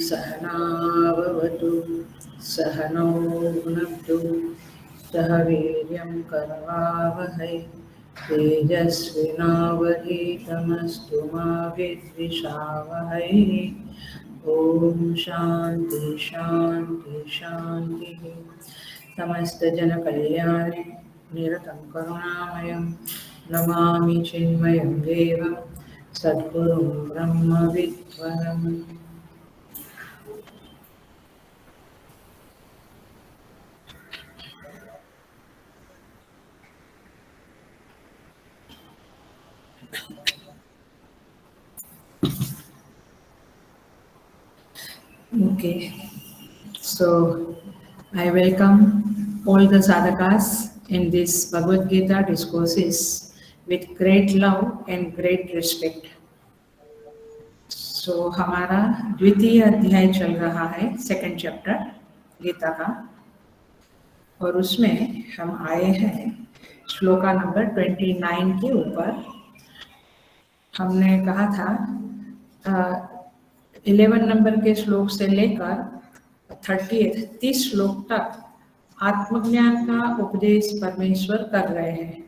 सहनाववतु सहनौ भुनक्तु सह वीर्यं करवावहै तेजस्विनावधीतमस्तु मा विद्विषावहै। ॐ शान्ति शान्ति शान्तिः। समस्तजनकल्याणे निरतं करुणामयं नमामि चिन्मयं देवं सद्गुरुं ब्रह्मविद्वरम्। Okay, so I welcome all the sadhakas in this Bhagavad Gita discourses with great love and great respect. So हमारा द्वितीय अध्याय चल रहा है, सेकंड चैप्टर गीता का, और उसमें हम आए हैं श्लोका नंबर 29 के ऊपर। हमने कहा था 11 नंबर के श्लोक से लेकर 30 श्लोक तक आत्मज्ञान का उपदेश परमेश्वर कर रहे हैं।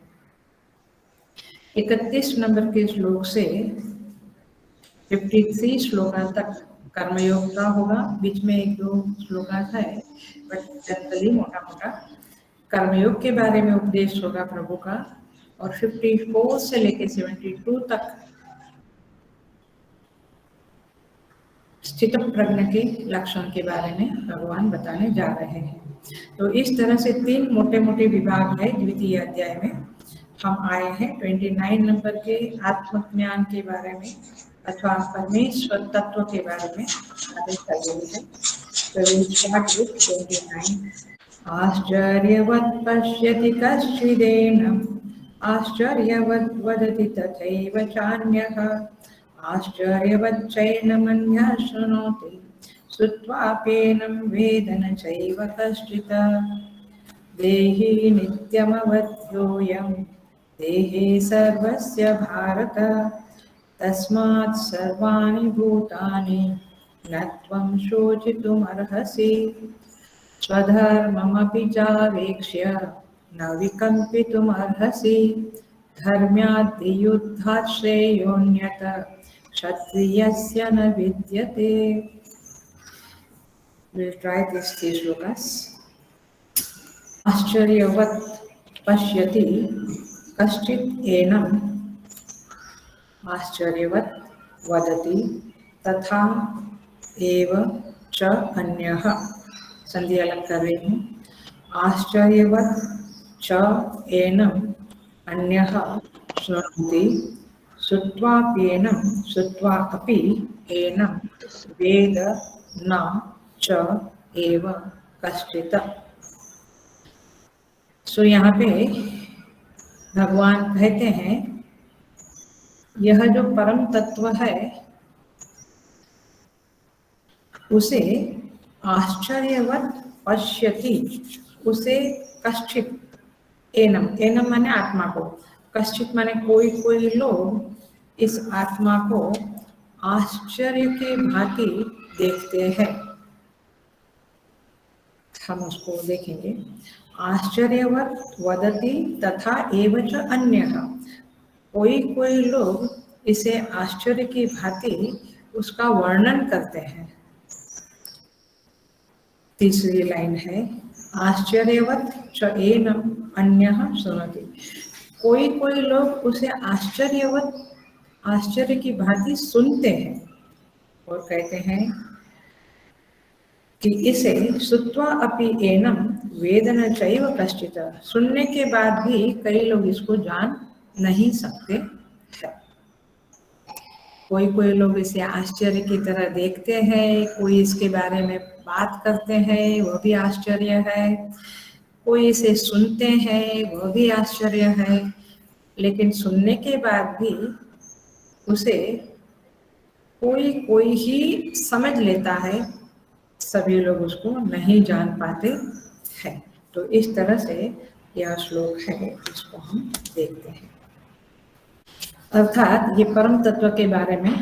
31 नंबर के श्लोक से 53 श्लोका तक कर्मयोग का होगा। बीच में एक दो श्लोका है, बट जनरली मोटा मोटा कर्मयोग के बारे में उपदेश होगा प्रभु का। और 54 से लेकर 72 तक स्थित प्रज्ञ के लक्षण के बारे में भगवान बताने जा रहे हैं। तो इस तरह से 3 मोटे मोटे विभाग है द्वितीय अध्याय में। हम आए हैं 29 नंबर के आत्मज्ञान के बारे में अथवा परमेश्वर तत्व के बारे में आदेश कर रहे हैं। तो we start with 29. आश्चर्यवत् पश्यति कश्चिदेनम् आश्चर्यवत् वदति तथैव चान्यः आश्चर्यवच्चैनमन्यः शृणोति श्रुत्वाप्येनं वेद न चैव कश्चित्। देहि नित्यमवध्योऽयं देहे सर्वस्य भारत तस्मात् सर्वाणि भूतानि न त्वं शोचितुमर्हसि। स्वधर्ममपि चावेक्ष्य न विकम्पितुमर्हसि। धर्म्याद्धियुद्धात् श्रेयोऽन्यत् क्षत्रियस्य न विद्यते। We'll try these 3 shlokas. आश्चर्यवत् पश्यति कश्चित् एनम् आश्चर्यवत् वदति तथा एव च अन्यः। संधि अलग कर रही हूँ। आश्चर्यवत् च एनम् अन्यः शृणोति श्रुत्वाप्येनं श्रुत्वा अपि एनं वेद न च एव कश्चित्। सो यहाँ पे भगवान कहते हैं यह जो परम तत्व है उसे आश्चर्यवत् पश्यति, उसे कश्चित्, एनम एनम माने आत्मा को, कश्चित् माने कोई कोई लोग इस आत्मा को आश्चर्य के भांति देखते हैं। हम उसको देखेंगे। आश्चर्यवत् वदति तथा एव च अन्यः। कोई कोई लोग इसे आश्चर्य की भांति उसका वर्णन करते हैं। तीसरी लाइन है आश्चर्यवत् च एनम् अन्यः शृणोति। कोई कोई लोग उसे आश्चर्यवत्, आश्चर्य की भांति सुनते हैं और कहते हैं कि इसे श्रुत्वा अपि एनम वेद न चैव कश्चित्। सुनने के बाद भी कई लोग इसको जान नहीं सकते हैं। कोई कोई लोग इसे आश्चर्य की तरह देखते हैं, कोई इसके बारे में बात करते हैं, वह भी आश्चर्य है, कोई इसे सुनते हैं, वह भी आश्चर्य है। लेकिन सुनने के बाद भी उसे कोई कोई ही समझ लेता है, सभी लोग उसको नहीं जान पाते हैं। तो इस तरह से यह श्लोक है, इसको हम देखते हैं। अर्थात ये परम तत्व के बारे में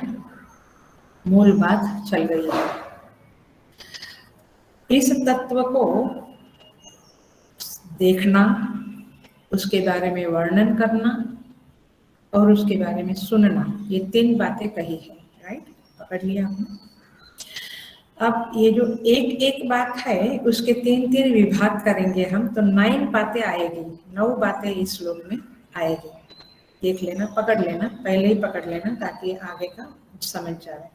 मूल बात चल रही है। इस तत्व को देखना, उसके बारे में वर्णन करना और उसके बारे में सुनना, ये 3 बातें कही है। राइट, पकड़ लिया आपने। अब ये जो एक एक बात है उसके 3 विभाग करेंगे हम, तो 9 बातें आएगी, 9 बातें इस श्लोक में आएगी। देख लेना, पकड़ लेना, पहले ही पकड़ लेना ताकि आगे का समझ जाए।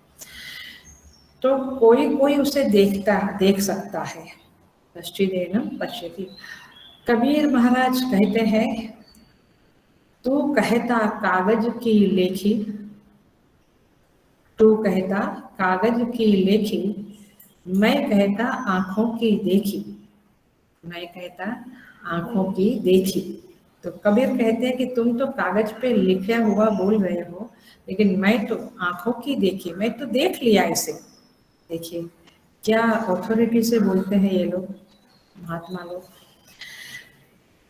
तो कोई कोई उसे देख सकता है। पश्चिदेनम पश्यति। कबीर महाराज कहते हैं, तू कहता कागज की लेखी, तू कहता कागज की लेखी, मैं कहता आंखों की देखी, मैं कहता आंखों की देखी। तो कबीर कहते हैं कि तुम तो कागज पे लिखा हुआ बोल रहे हो, लेकिन मैं तो आंखों की देखी, मैं तो देख लिया इसे। देखिए क्या ऑथोरिटी से बोलते हैं ये लोग, महात्मा लोग।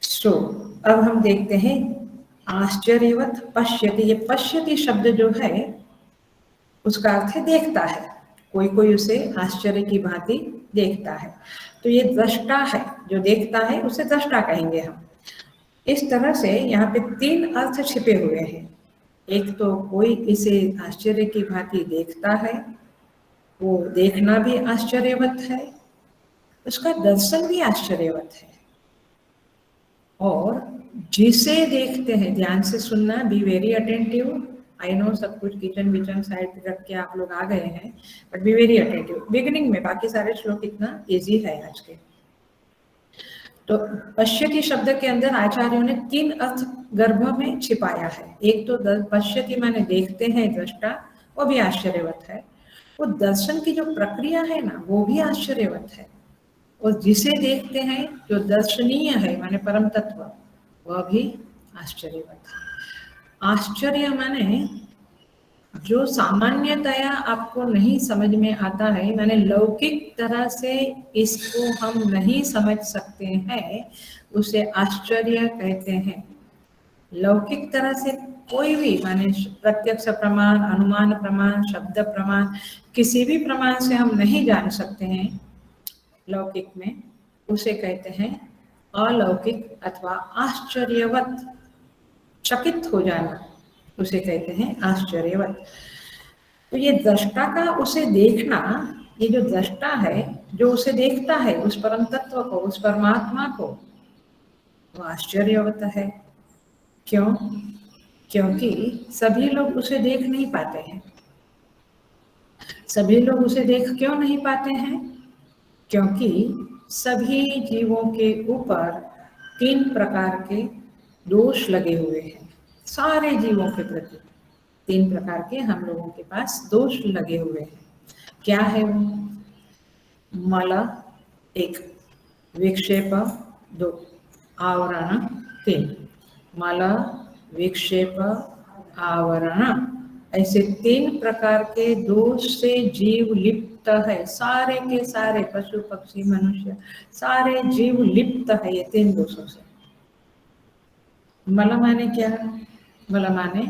सो अब हम देखते हैं आश्चर्यवत पश्यति। ये पश्यति शब्द जो है उसका अर्थ है देखता है, कोई कोई उसे आश्चर्य की भांति देखता है। तो ये दृष्टा है, जो देखता है उसे दृष्टा कहेंगे हम। इस तरह से यहाँ पे 3 अर्थ छिपे हुए हैं। एक तो कोई इसे आश्चर्य की भांति देखता है, वो देखना भी आश्चर्यवत है, उसका दर्शन भी आश्चर्यवत है। और जिसे देखते हैं, ध्यान से सुनना, be very attentive. I know सब कुछ किचन विचन साइड रख के आप लोग आ गए हैं, but be very attentive beginning में। बाकी सारे श्लोक इतना इजी है आज के। तो पश्यति शब्द के अंदर आचार्यों ने 3 अर्थ गर्भ में छिपाया है। एक तो पश्यति माने देखते हैं, दृष्टा, वो भी आश्चर्यवत है। वो दर्शन की जो प्रक्रिया है ना, वो भी आश्चर्यवत है। और जिसे देखते हैं, जो दर्शनीय है माने परम तत्व, वह भी आश्चर्यवत है। आश्चर्य माने जो सामान्यतया आपको नहीं समझ में आता है, माने लौकिक तरह से इसको हम नहीं समझ सकते हैं, उसे आश्चर्य कहते हैं। लौकिक तरह से कोई भी माने प्रत्यक्ष प्रमाण, अनुमान प्रमाण, शब्द प्रमाण, किसी भी प्रमाण से हम नहीं जान सकते हैं लौकिक में, उसे कहते हैं अलौकिक अथवा आश्चर्यवत। चकित हो जाना, उसे कहते हैं आश्चर्यवत। तो ये दृष्टा का उसे देखना, ये जो दृष्टा है जो उसे देखता है, उस परम तत्व को, उस परमात्मा को, वो आश्चर्यवत है। क्यों? क्योंकि सभी लोग उसे देख नहीं पाते हैं। सभी लोग उसे देख क्यों नहीं पाते हैं? क्योंकि सभी जीवों के ऊपर 3 प्रकार के दोष लगे हुए हैं। सारे जीवों के प्रति 3 प्रकार के हम लोगों के पास दोष लगे हुए हैं। क्या है वो? मल 1, विक्षेप 2, आवरण 3। मल, विक्षेप, आवरण, ऐसे 3 प्रकार के दोष से जीव लिप्त है। सारे के सारे पशु पक्षी मनुष्य सारे जीव लिप्त है ये 3 दोषों से। मल माने क्या? मल माने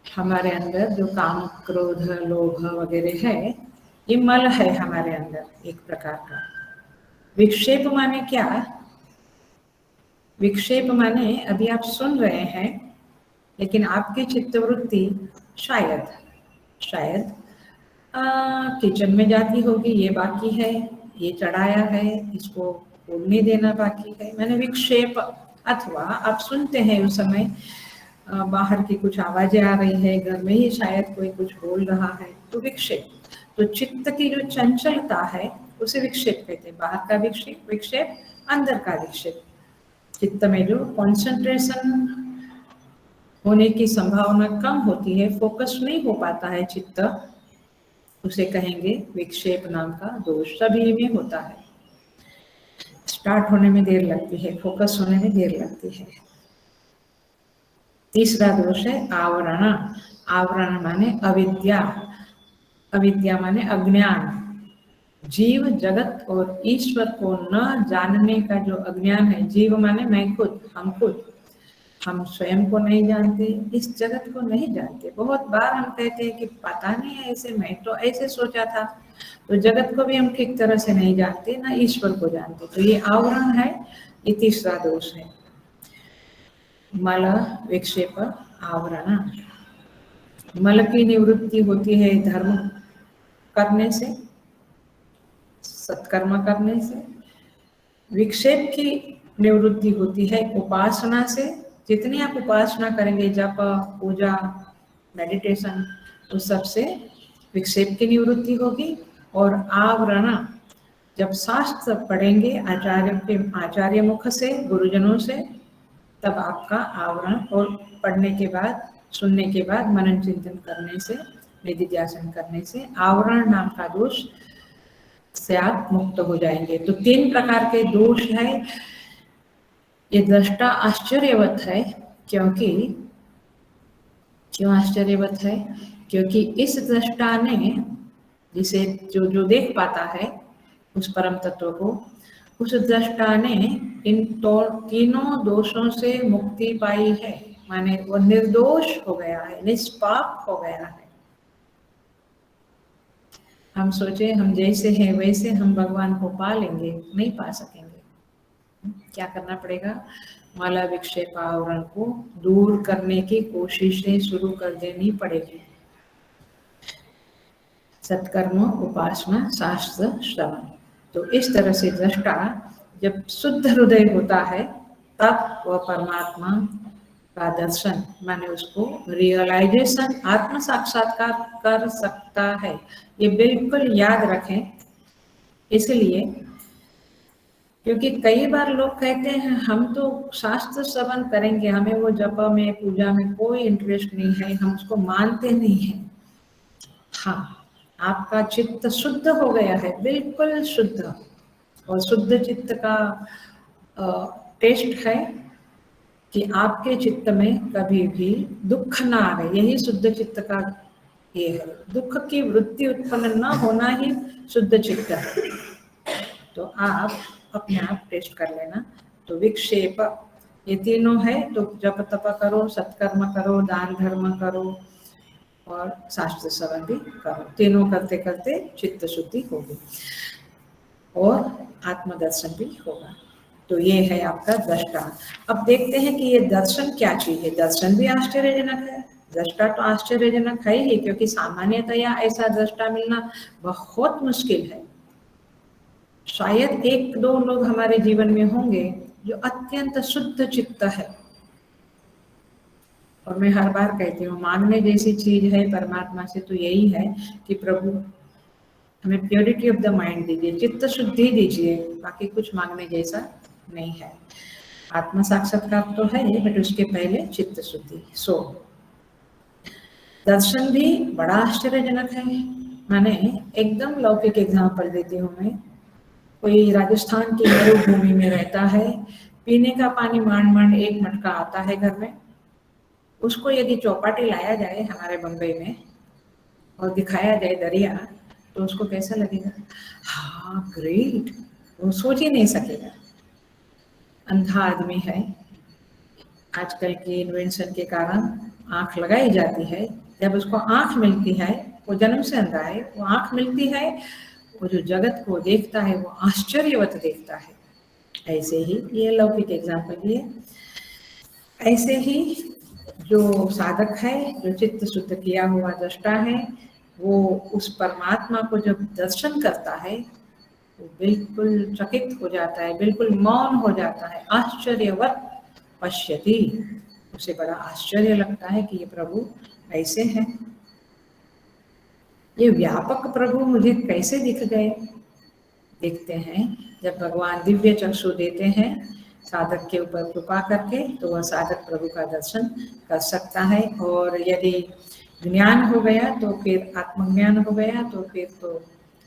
हमारे अंदर जो काम, क्रोध, लोभ वगैरह है, ये मल है हमारे अंदर एक प्रकार का। विक्षेप माने क्या? विक्षेप माने अभी आप सुन रहे हैं, लेकिन आपकी चित्तवृत्ति शायद किचन में जाती होगी, ये बाकी है, ये चढ़ाया है, इसको खोलने देना बाकी है, मैंने विक्षेप। अथवा आप सुनते हैं उस समय बाहर की कुछ आवाजें आ रही है, घर में ही शायद कोई कुछ बोल रहा है, तो विक्षेप। तो चित्त की जो चंचलता है उसे विक्षेप कहते हैं। बाहर का विक्षेप, अंदर का विक्षेप। चित्त में जो कॉन्सेंट्रेशन होने की संभावना कम होती है, फोकस नहीं हो पाता है चित्त, उसे कहेंगे विक्षेप नाम का दोष। सभी में होता है, स्टार्ट होने में देर लगती है, फोकस होने में देर लगती है। तीसरा दोष है आवरण। आवरण माने अविद्या, अविद्या माने अज्ञान। जीव जगत और ईश्वर को न जानने का जो अज्ञान है, जीव माने मैं खुद, हम खुद, हम स्वयं को नहीं जानते, इस जगत को नहीं जानते। बहुत बार हम कहते हैं कि पता नहीं ऐसे, मैं तो ऐसे सोचा था। तो जगत को भी हम ठीक तरह से नहीं जानते, ना ईश्वर को जानते। तो ये आवरण है, ये तीसरा दोष है। मल विक्षेप आवरण। मल की निवृत्ति होती है धर्म करने से, सत्कर्म करने से। विक्षेप की निवृत्ति होती है उपासना से। जितनी आप उपासना करेंगे, जप, पूजा, मेडिटेशन, तो सबसे विक्षेप की निवृत्ति होगी। और आवरण, जब शास्त्र पढ़ेंगे आचार्य मुख से, गुरुजनों से, तब आपका आवरण, और पढ़ने के बाद, सुनने के बाद, मनन चिंतन करने से, निधिध्यासन करने से आवरण नाम का दोष से आप मुक्त हो जाएंगे। तो 3 प्रकार के दोष है। ये दृष्टा आश्चर्यवत है, क्योंकि क्यों आश्चर्यवत है? क्योंकि इस दृष्टा ने, जिसे जो देख पाता है उस परम तत्व को, उस दृष्टा ने इन तीनों दोषों से मुक्ति पाई है। माने वो निर्दोष हो गया है, निष्पाप हो गया है। हम सोचे हम जैसे हैं वैसे हम भगवान को पा लेंगे, नहीं पा सकेंगे। क्या करना पड़ेगा? माला विक्षेप आवरण को दूर करने की कोशिशें शुरू कर देनी पड़ेगी। सत्कर्म, उपासना, शास्त्र, श्रवण। तो इस तरह से दृष्टा जब शुद्ध हृदय होता है, तब वह परमात्मा का दर्शन, माने उसको रियलाइजेशन, आत्म साक्षात्कार कर सकता है। ये बिल्कुल याद रखें। इसलिए क्योंकि कई बार लोग कहते हैं हम तो शास्त्र श्रवण करेंगे, हमें वो जप में, पूजा में कोई इंटरेस्ट नहीं है, हम उसको मानते नहीं हैं। हाँ, आपका चित्त शुद्ध हो गया है, बिल्कुल शुद्ध। और शुद्ध चित्त का टेस्ट है कि आपके चित्त में कभी भी दुख ना आए। यही शुद्ध चित्त का ये है। दुख की वृत्ति उत्पन्न न होना ही शुद्ध चित्त है। तो आप अपने आप टेस्ट कर लेना। तो विक्षेप, ये तीनों है। तो जप तप करो, सत्कर्म करो, दान धर्म करो और शास्त्र श्रवण भी करो। तीनों करते करते चित्त शुद्धि होगी और आत्मदर्शन भी होगा। तो ये है आपका दृष्टा। अब देखते हैं कि ये दर्शन क्या चीज है। दर्शन भी आश्चर्यजनक है, दृष्टा तो आश्चर्यजनक है ही, क्योंकि सामान्यतया ऐसा दृष्टा मिलना बहुत मुश्किल है। शायद 1-2 लोग हमारे जीवन में होंगे जो अत्यंत शुद्ध चित्त है। और मैं हर बार कहती हूँ, मांगने जैसी चीज है परमात्मा से तो यही है कि प्रभु हमें प्योरिटी ऑफ द माइंड दीजिए, चित्त शुद्धि दीजिए। बाकी कुछ मांगने जैसा नहीं है। आत्म साक्षात्कार तो है, बट उसके पहले चित्त शुद्धि। सो दर्शन भी बड़ा आश्चर्यजनक है। माने एकदम लौकिक एग्जाम्पल देती हूँ मैं। कोई राजस्थान की मरुभूमि में रहता है, पीने का पानी मांड मांड 1 मटका आता है घर में। उसको यदि चौपाटी लाया जाए हमारे बम्बई में और दिखाया जाए दरिया, तो उसको कैसा लगेगा? हाँ, ग्रेट। वो सोच ही नहीं सकेगा। अंधा आदमी है, आजकल की इन्वेंशन के कारण आंख लगाई जाती है। जब उसको आंख मिलती है, वो जन्म से अंधा है, वो आंख मिलती है, वो जो जगत को देखता है वो आश्चर्यवत देखता है। ऐसे ही ये लौकिक एग्जाम्पल है। ऐसे ही जो साधक है, जो चित्त शुद्ध किया हुआ दृष्टा है, वो उस परमात्मा को जब दर्शन करता है वो बिल्कुल चकित हो जाता है, बिल्कुल मौन हो जाता है। आश्चर्यवत पश्यति, उसे बड़ा आश्चर्य लगता है कि ये प्रभु ऐसे हैं, ये व्यापक प्रभु मुझे कैसे दिख गए। देखते हैं जब भगवान दिव्य चक्षु देते हैं साधक के ऊपर कृपा करके, तो वह साधक प्रभु का दर्शन कर सकता है। और यदि ज्ञान हो गया तो फिर आत्मज्ञान हो गया, तो फिर तो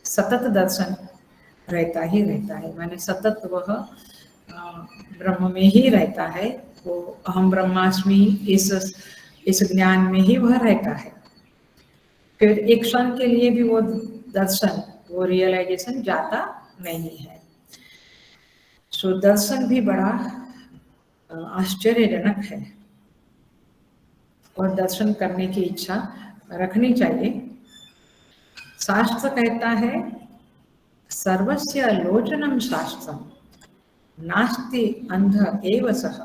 सतत दर्शन रहता ही रहता है, माने सतत वह ब्रह्म में ही रहता है, वो अहम ब्रह्मास्मि इस ज्ञान में ही वह रहता है। फिर एक क्षण के लिए भी वो दर्शन, वो रियलाइजेशन जाता नहीं है। सो दर्शन भी बड़ा आश्चर्यजनक है और दर्शन करने की इच्छा रखनी चाहिए। शास्त्र कहता है सर्वस्य लोचनम शास्त्रम नास्ति अंध एव सः,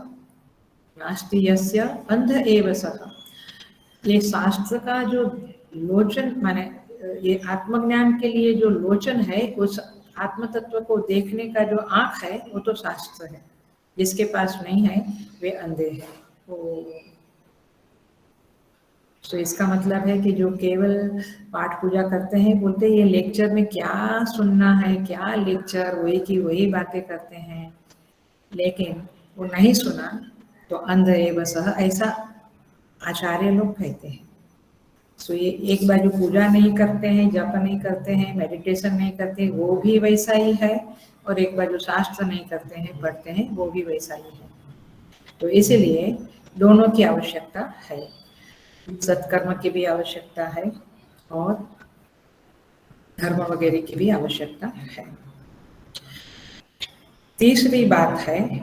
नास्ति यस्य अंध एव सः। ये शास्त्र का जो लोचन माने ये आत्मज्ञान के लिए जो लोचन है, उस आत्म तत्व को देखने का जो आँख है, वो तो शास्त्र है। जिसके पास नहीं है वे अंधे हैं। तो इसका मतलब है कि जो केवल पाठ पूजा करते हैं, बोलते हैं ये लेक्चर में क्या सुनना है, क्या लेक्चर, वही की वही बातें करते हैं, लेकिन वो नहीं सुना तो अंध एव सः, ऐसा आचार्य लोग कहते हैं। सो ये एक बाजू पूजा नहीं करते हैं, जप नहीं करते हैं, मेडिटेशन नहीं करते, वो भी वैसा ही है, और एक बाजू शास्त्र नहीं करते हैं, पढ़ते हैं, वो भी वैसा ही है। तो इसीलिए दोनों की आवश्यकता है, सत्कर्म की भी आवश्यकता है और धर्म वगैरह की भी आवश्यकता है। तीसरी बात है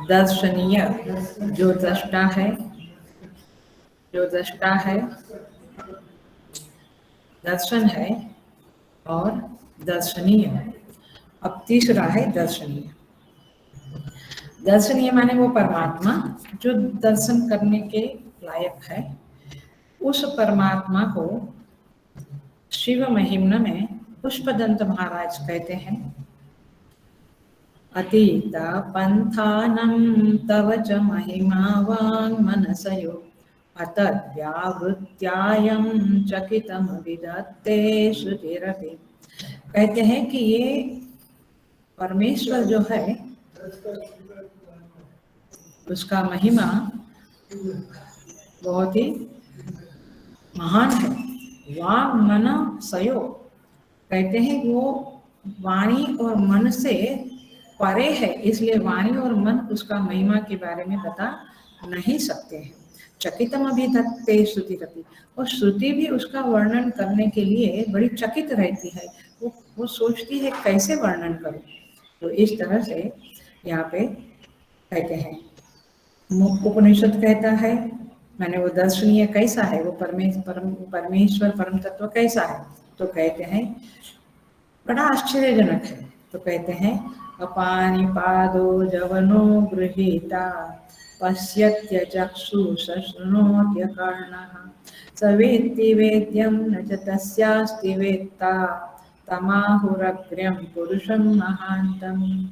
दर्शनीय, जो दृष्टा है, जो दृष्टा है, दर्शन है और दर्शनीय। अब तीसरा है दर्शनीय। दर्शनीय माने वो परमात्मा जो दर्शन करने के लायक है। उस परमात्मा को शिव महिम्न में पुष्पदंत महाराज कहते हैं, अतीत पंथानं तव च महिमा वांग मनसयो अतद्व्यावृत्यायं चकितम विदत्ते श्रुतिरपि। कहते हैं कि ये परमेश्वर जो है उसका महिमा बहुत ही महान है। वांग मन सयो, कहते हैं वो वाणी और मन से परे है, इसलिए वाणी और मन उसका महिमा के बारे में बता नहीं सकते हैं। चकितम अभिधत्ते श्रुति रपि, और श्रुति भी उसका वर्णन करने के लिए बड़ी चकित रहती है, वो सोचती है कैसे वर्णन करूं। तो इस तरह से यहाँ पे कहते हैं, उपनिषद कहता है माने वो दर्शनीय कैसा है, वो परमेश्वर परम तत्व कैसा है, तो कहते हैं बड़ा आश्चर्यजनक है। तो कहते हैं अपानि पादो जवनो गृहीता पश्यत्य चक्षुषा शृणोत्य कर्णः स वेत्ति वेद्यं न च तस्यास्ति वेत्ता तमाहुरग्र्यं पुरुषं महान्तम्।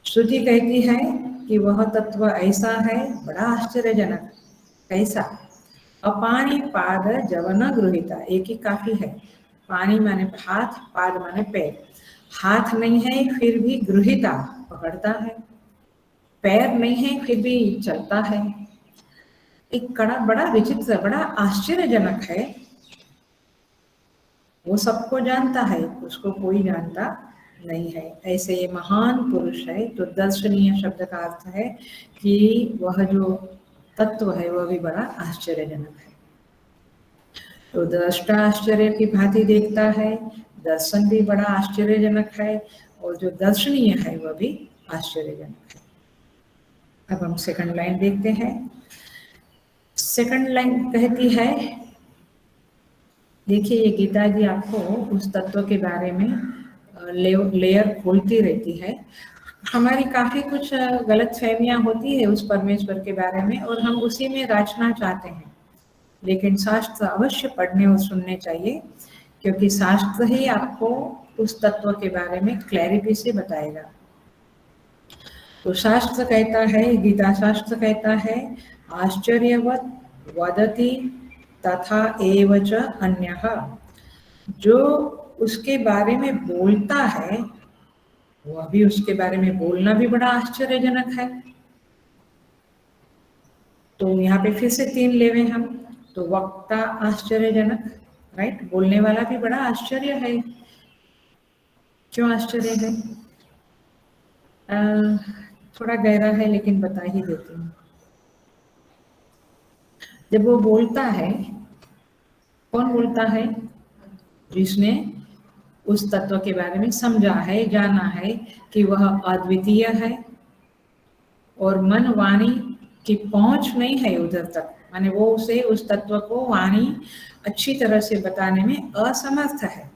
श्रुति कहती है कि वह तत्व ऐसा है, बड़ा आश्चर्यजनक। कैसा? अपानि पाद जवन गृहीता, एक ही काफी है। पानी माने हाथ, पाद माने पैर। हाथ नहीं है फिर भी गृहीता, पकड़ता है। पैर नहीं है फिर भी चलता है। एक बड़ा विचित्र, बड़ा आश्चर्यजनक है। वो सबको जानता है, उसको कोई जानता नहीं है। ऐसे ये महान पुरुष है। तो दर्शनीय शब्द का अर्थ है कि वह जो तत्व है वह भी बड़ा आश्चर्यजनक है। तो दृष्टा आश्चर्य की भांति देखता है, दर्शन भी बड़ा आश्चर्यजनक है, और जो दर्शनीय है वह भी आश्चर्यजनक है। अब हम सेकंड लाइन देखते हैं। सेकंड लाइन कहती है, देखिए ये गीता जी आपको उस तत्व के बारे में लेयर खोलती रहती है। हमारी काफी कुछ गलत फहमियां होती है उस परमेश्वर के बारे में, और हम उसी में राचना चाहते हैं। लेकिन शास्त्र अवश्य पढ़ने और सुनने चाहिए, क्योंकि शास्त्र ही आपको उस तत्व के बारे में क्लैरिटी से बताएगा। तो शास्त्र कहता है, गीता शास्त्र कहता है, आश्चर्यवत् वदति तथा एव च अन्यः। जो उसके बारे में बोलता है वो अभी उसके बारे में बोलना भी बड़ा आश्चर्यजनक है। तो यहाँ पे फिर से 3 लेवे हम। तो वक्ता आश्चर्यजनक, राइट, बोलने वाला भी बड़ा आश्चर्य है। क्यों आश्चर्य है? थोड़ा गहरा है लेकिन बता ही देती हूँ। जब वो बोलता है, कौन बोलता है? जिसने उस तत्व के बारे में समझा है, जाना है कि वह अद्वितीय है और मन वाणी की पहुंच नहीं है उधर तक, माने वो उसे उस तत्व को वाणी अच्छी तरह से बताने में असमर्थ है।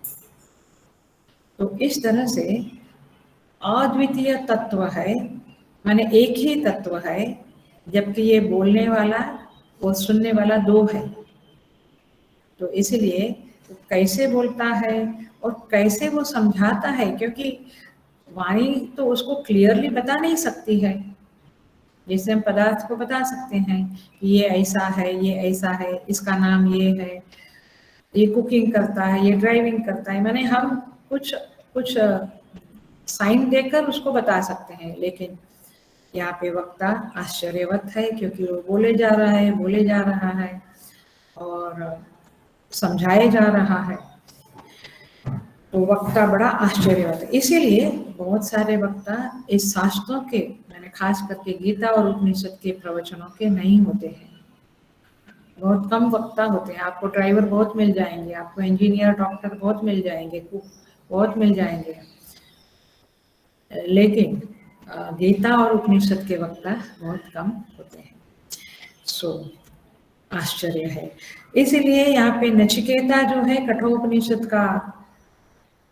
तो इस तरह से अद्वितीय तत्व है, माने एक ही तत्व है, जबकि ये बोलने वाला और सुनने वाला 2 है। तो इसलिए कैसे बोलता है और कैसे वो समझाता है, क्योंकि वाणी तो उसको क्लियरली बता नहीं सकती है। जैसे हम पदार्थ को बता सकते हैं कि ये ऐसा है, ये ऐसा है, इसका नाम ये है, ये कुकिंग करता है, ये ड्राइविंग करता है, माने हम कुछ कुछ साइन देकर उसको बता सकते हैं। लेकिन यहाँ पे वक्ता आश्चर्यवत है, क्योंकि वो बोले जा रहा है और समझाए जा रहा है। तो वक्ता बड़ा आश्चर्यवत है। इसीलिए बहुत सारे वक्ता इस शास्त्रों के, मैंने खास करके गीता और उपनिषद के प्रवचनों के नहीं होते हैं। बहुत कम वक्ता होते हैं। आपको ड्राइवर बहुत मिल जाएंगे, आपको इंजीनियर, डॉक्टर बहुत मिल जाएंगे, कुक बहुत मिल जाएंगे, लेकिन गीता और उपनिषद के वक्ता बहुत कम होते हैं। सो आश्चर्य है। इसीलिए यहाँ पे नचिकेता जो है कठोपनिषद का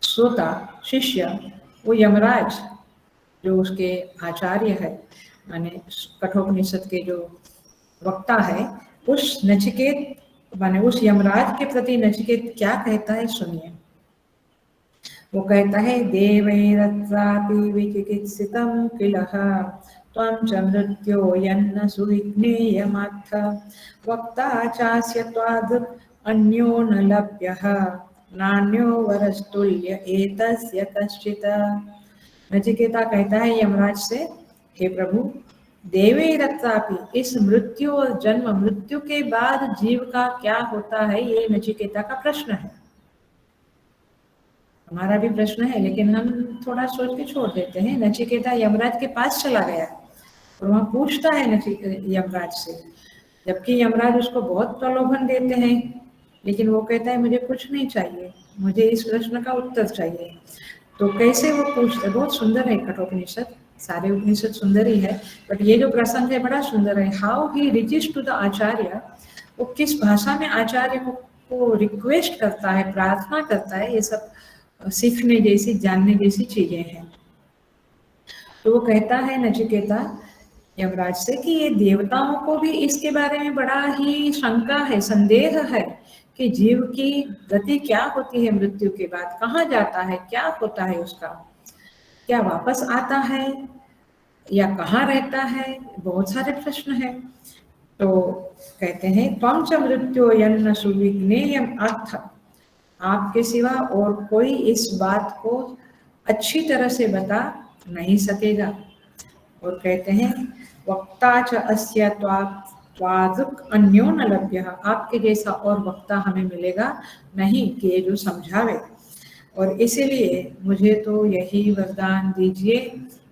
श्रोता शिष्य, वो यमराज जो उसके आचार्य है, माने कठोपनिषद के जो वक्ता है, उस नचिकेत माने उस यमराज के प्रति नचिकेत क्या कहता है, सुनिए। वो कहता है, देवैरत्रापि विचिकित्सितं किलः त्वं च मृत्यो यन्न सुविघ्नेयमात्थ वक्ता चास्य त्वादृक् अन्यो न लभ्यः नान्यो वरस्तुल्य एतस्य कश्चित्। नचिकेता कहता है यमराज से, हे प्रभु, देवैरत्रापि, इस मृत्यु और जन्म मृत्यु के बाद जीव का क्या होता है, ये नचिकेता का प्रश्न है। हमारा भी प्रश्न है, लेकिन हम थोड़ा सोच के छोड़ देते हैं। नचिकेता यमराज के पास चला गया और वहां पूछता है यमराज से, जबकि यमराज उसको बहुत प्रलोभन देते हैं, लेकिन वो कहता है मुझे कुछ नहीं चाहिए, मुझे इस प्रश्न का उत्तर चाहिए। तो कैसे वो पूछते, बहुत सुंदर है कठोपनिषद, सारे उपनिषद सुंदर ही है, बट ये जो प्रसंग है बड़ा सुंदर है। How he reaches to the Acharya, वो किस भाषा में आचार्य को रिक्वेस्ट करता है, प्रार्थना करता है, ये सब सीखने जैसी, जानने जैसी चीजें हैं। तो वो कहता है नचिकेता यमराज से कि ये देवताओं को भी इसके बारे में बड़ा ही शंका है, संदेह है कि जीव की गति क्या होती है मृत्यु के बाद, कहाँ जाता है, क्या होता है उसका, क्या वापस आता है या कहाँ रहता है, बहुत सारे प्रश्न हैं। तो कहते हैं, त्वं च मृत्यो यन्न सुविघ्नेयम अर्थ, आपके सिवा और कोई इस बात को अच्छी तरह से बता नहीं सकेगा। और कहते हैं, वक्ता च अस्य त्वादृक् अन्यो न लभ्यः, आपके जैसा और वक्ता हमें मिलेगा नहीं कि ये जो समझावे। और इसीलिए मुझे तो यही वरदान दीजिए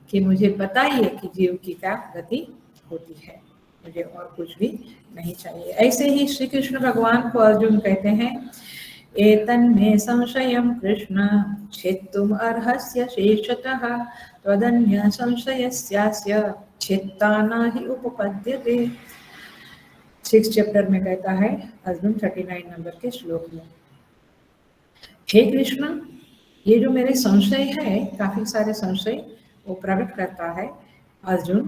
कि मुझे बताइए कि जीव की क्या गति होती है, मुझे और कुछ भी नहीं चाहिए। ऐसे ही श्री कृष्ण भगवान को अर्जुन कहते हैं, एतन्मे संशयं कृष्ण छेत्तुम् अर्हस्य शेषतः त्वदन्य संशयस्यास्य छेत्ता न हि उपपद्यते। 6 चैप्टर में कहता है अर्जुन 39 नंबर के श्लोक में, हे कृष्ण, ये जो मेरे संशय है, काफी सारे संशय वो प्रकट करता है अर्जुन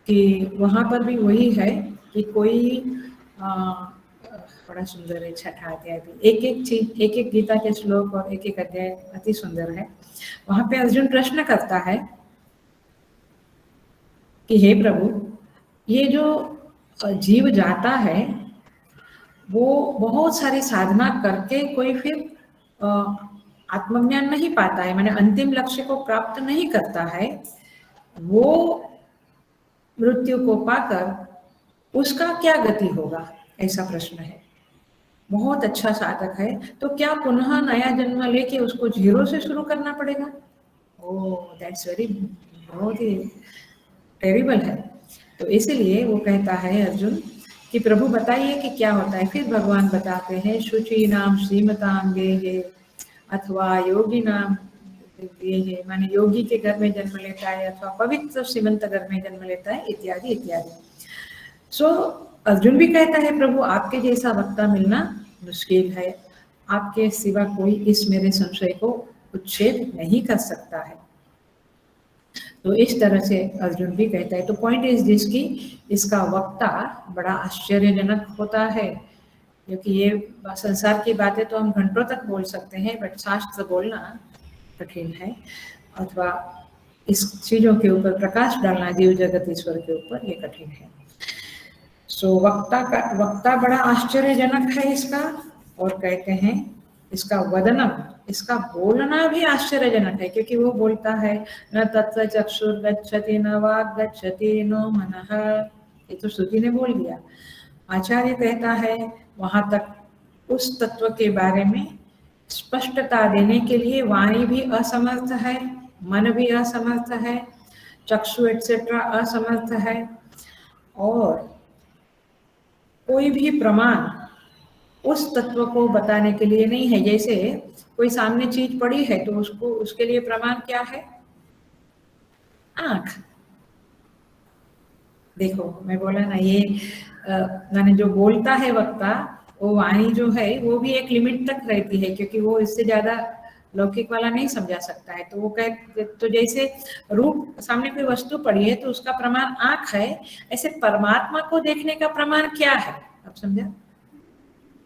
कि वहां पर भी वही है कि कोई बड़ा सुंदर है। 6ठा अध्याय भी एक एक चीज, एक एक गीता के श्लोक और एक एक अध्याय अति सुंदर है। वहां पे अर्जुन प्रश्न करता है कि हे प्रभु, ये जो जीव जाता है वो बहुत सारी साधना करके कोई फिर आत्मज्ञान नहीं पाता है, माने अंतिम लक्ष्य को प्राप्त नहीं करता है, वो मृत्यु को पाकर उसका क्या गति होगा, ऐसा प्रश्न है। बहुत अच्छा साधक है तो क्या पुनः नया जन्म लेके उसको जीरो से शुरू करना पड़ेगा? ओह दैट्स वेरी, बहुत ही टेरिबल है। तो इसीलिए वो कहता है अर्जुन कि प्रभु बताइए कि क्या होता है। फिर भगवान बताते हैं शुचि नाम श्रीमताम गेहे अथवा योगी नाम गेहे, माने योगी के घर में जन्म लेता है अथवा पवित्र श्रीमंत घर में जन्म लेता है, इत्यादि इत्यादि। सो अर्जुन भी कहता है प्रभु आपके जैसा वक्ता मिलना मुश्किल है, आपके सिवा कोई इस मेरे संशय को उच्छेद नहीं कर सकता है। तो इस तरह से अर्जुन भी कहता है। तो पॉइंट इज दिस कि इसका वक्ता बड़ा आश्चर्यजनक होता है, क्योंकि ये संसार की बातें तो हम घंटों तक बोल सकते हैं, बट शास्त्र बोलना कठिन है, अथवा इस चीजों के ऊपर प्रकाश डालना जीव जगत ईश्वर के ऊपर ये कठिन है। सो वक्ता बड़ा आश्चर्यजनक है इसका, और कहते हैं इसका वदनम, इसका बोलना भी आश्चर्यजनक है, क्योंकि वो बोलता है न तत्र चक्षुर्गच्छति न वाक् गच्छति नो मनः, ये तो श्रुति ने बोल दिया। आचार्य कहता है वहां तक उस तत्व के बारे में स्पष्टता देने के लिए वाणी भी असमर्थ है, मन भी असमर्थ है, चक्षु एटसेट्रा असमर्थ है, और कोई भी प्रमाण उस तत्व को बताने के लिए नहीं है। जैसे कोई सामने चीज पड़ी है तो उसको, उसके लिए प्रमाण क्या है? आंख। देखो मैं बोला ना, ये मैंने जो बोलता है वक्ता, वो वाणी जो है वो भी एक लिमिट तक रहती है, क्योंकि वो इससे ज्यादा लौकिक वाला नहीं समझा सकता है। तो वो कह, तो जैसे रूप सामने कोई वस्तु पड़ी है तो उसका प्रमाण आंख है, ऐसे परमात्मा को देखने का प्रमाण क्या है? आप समझा?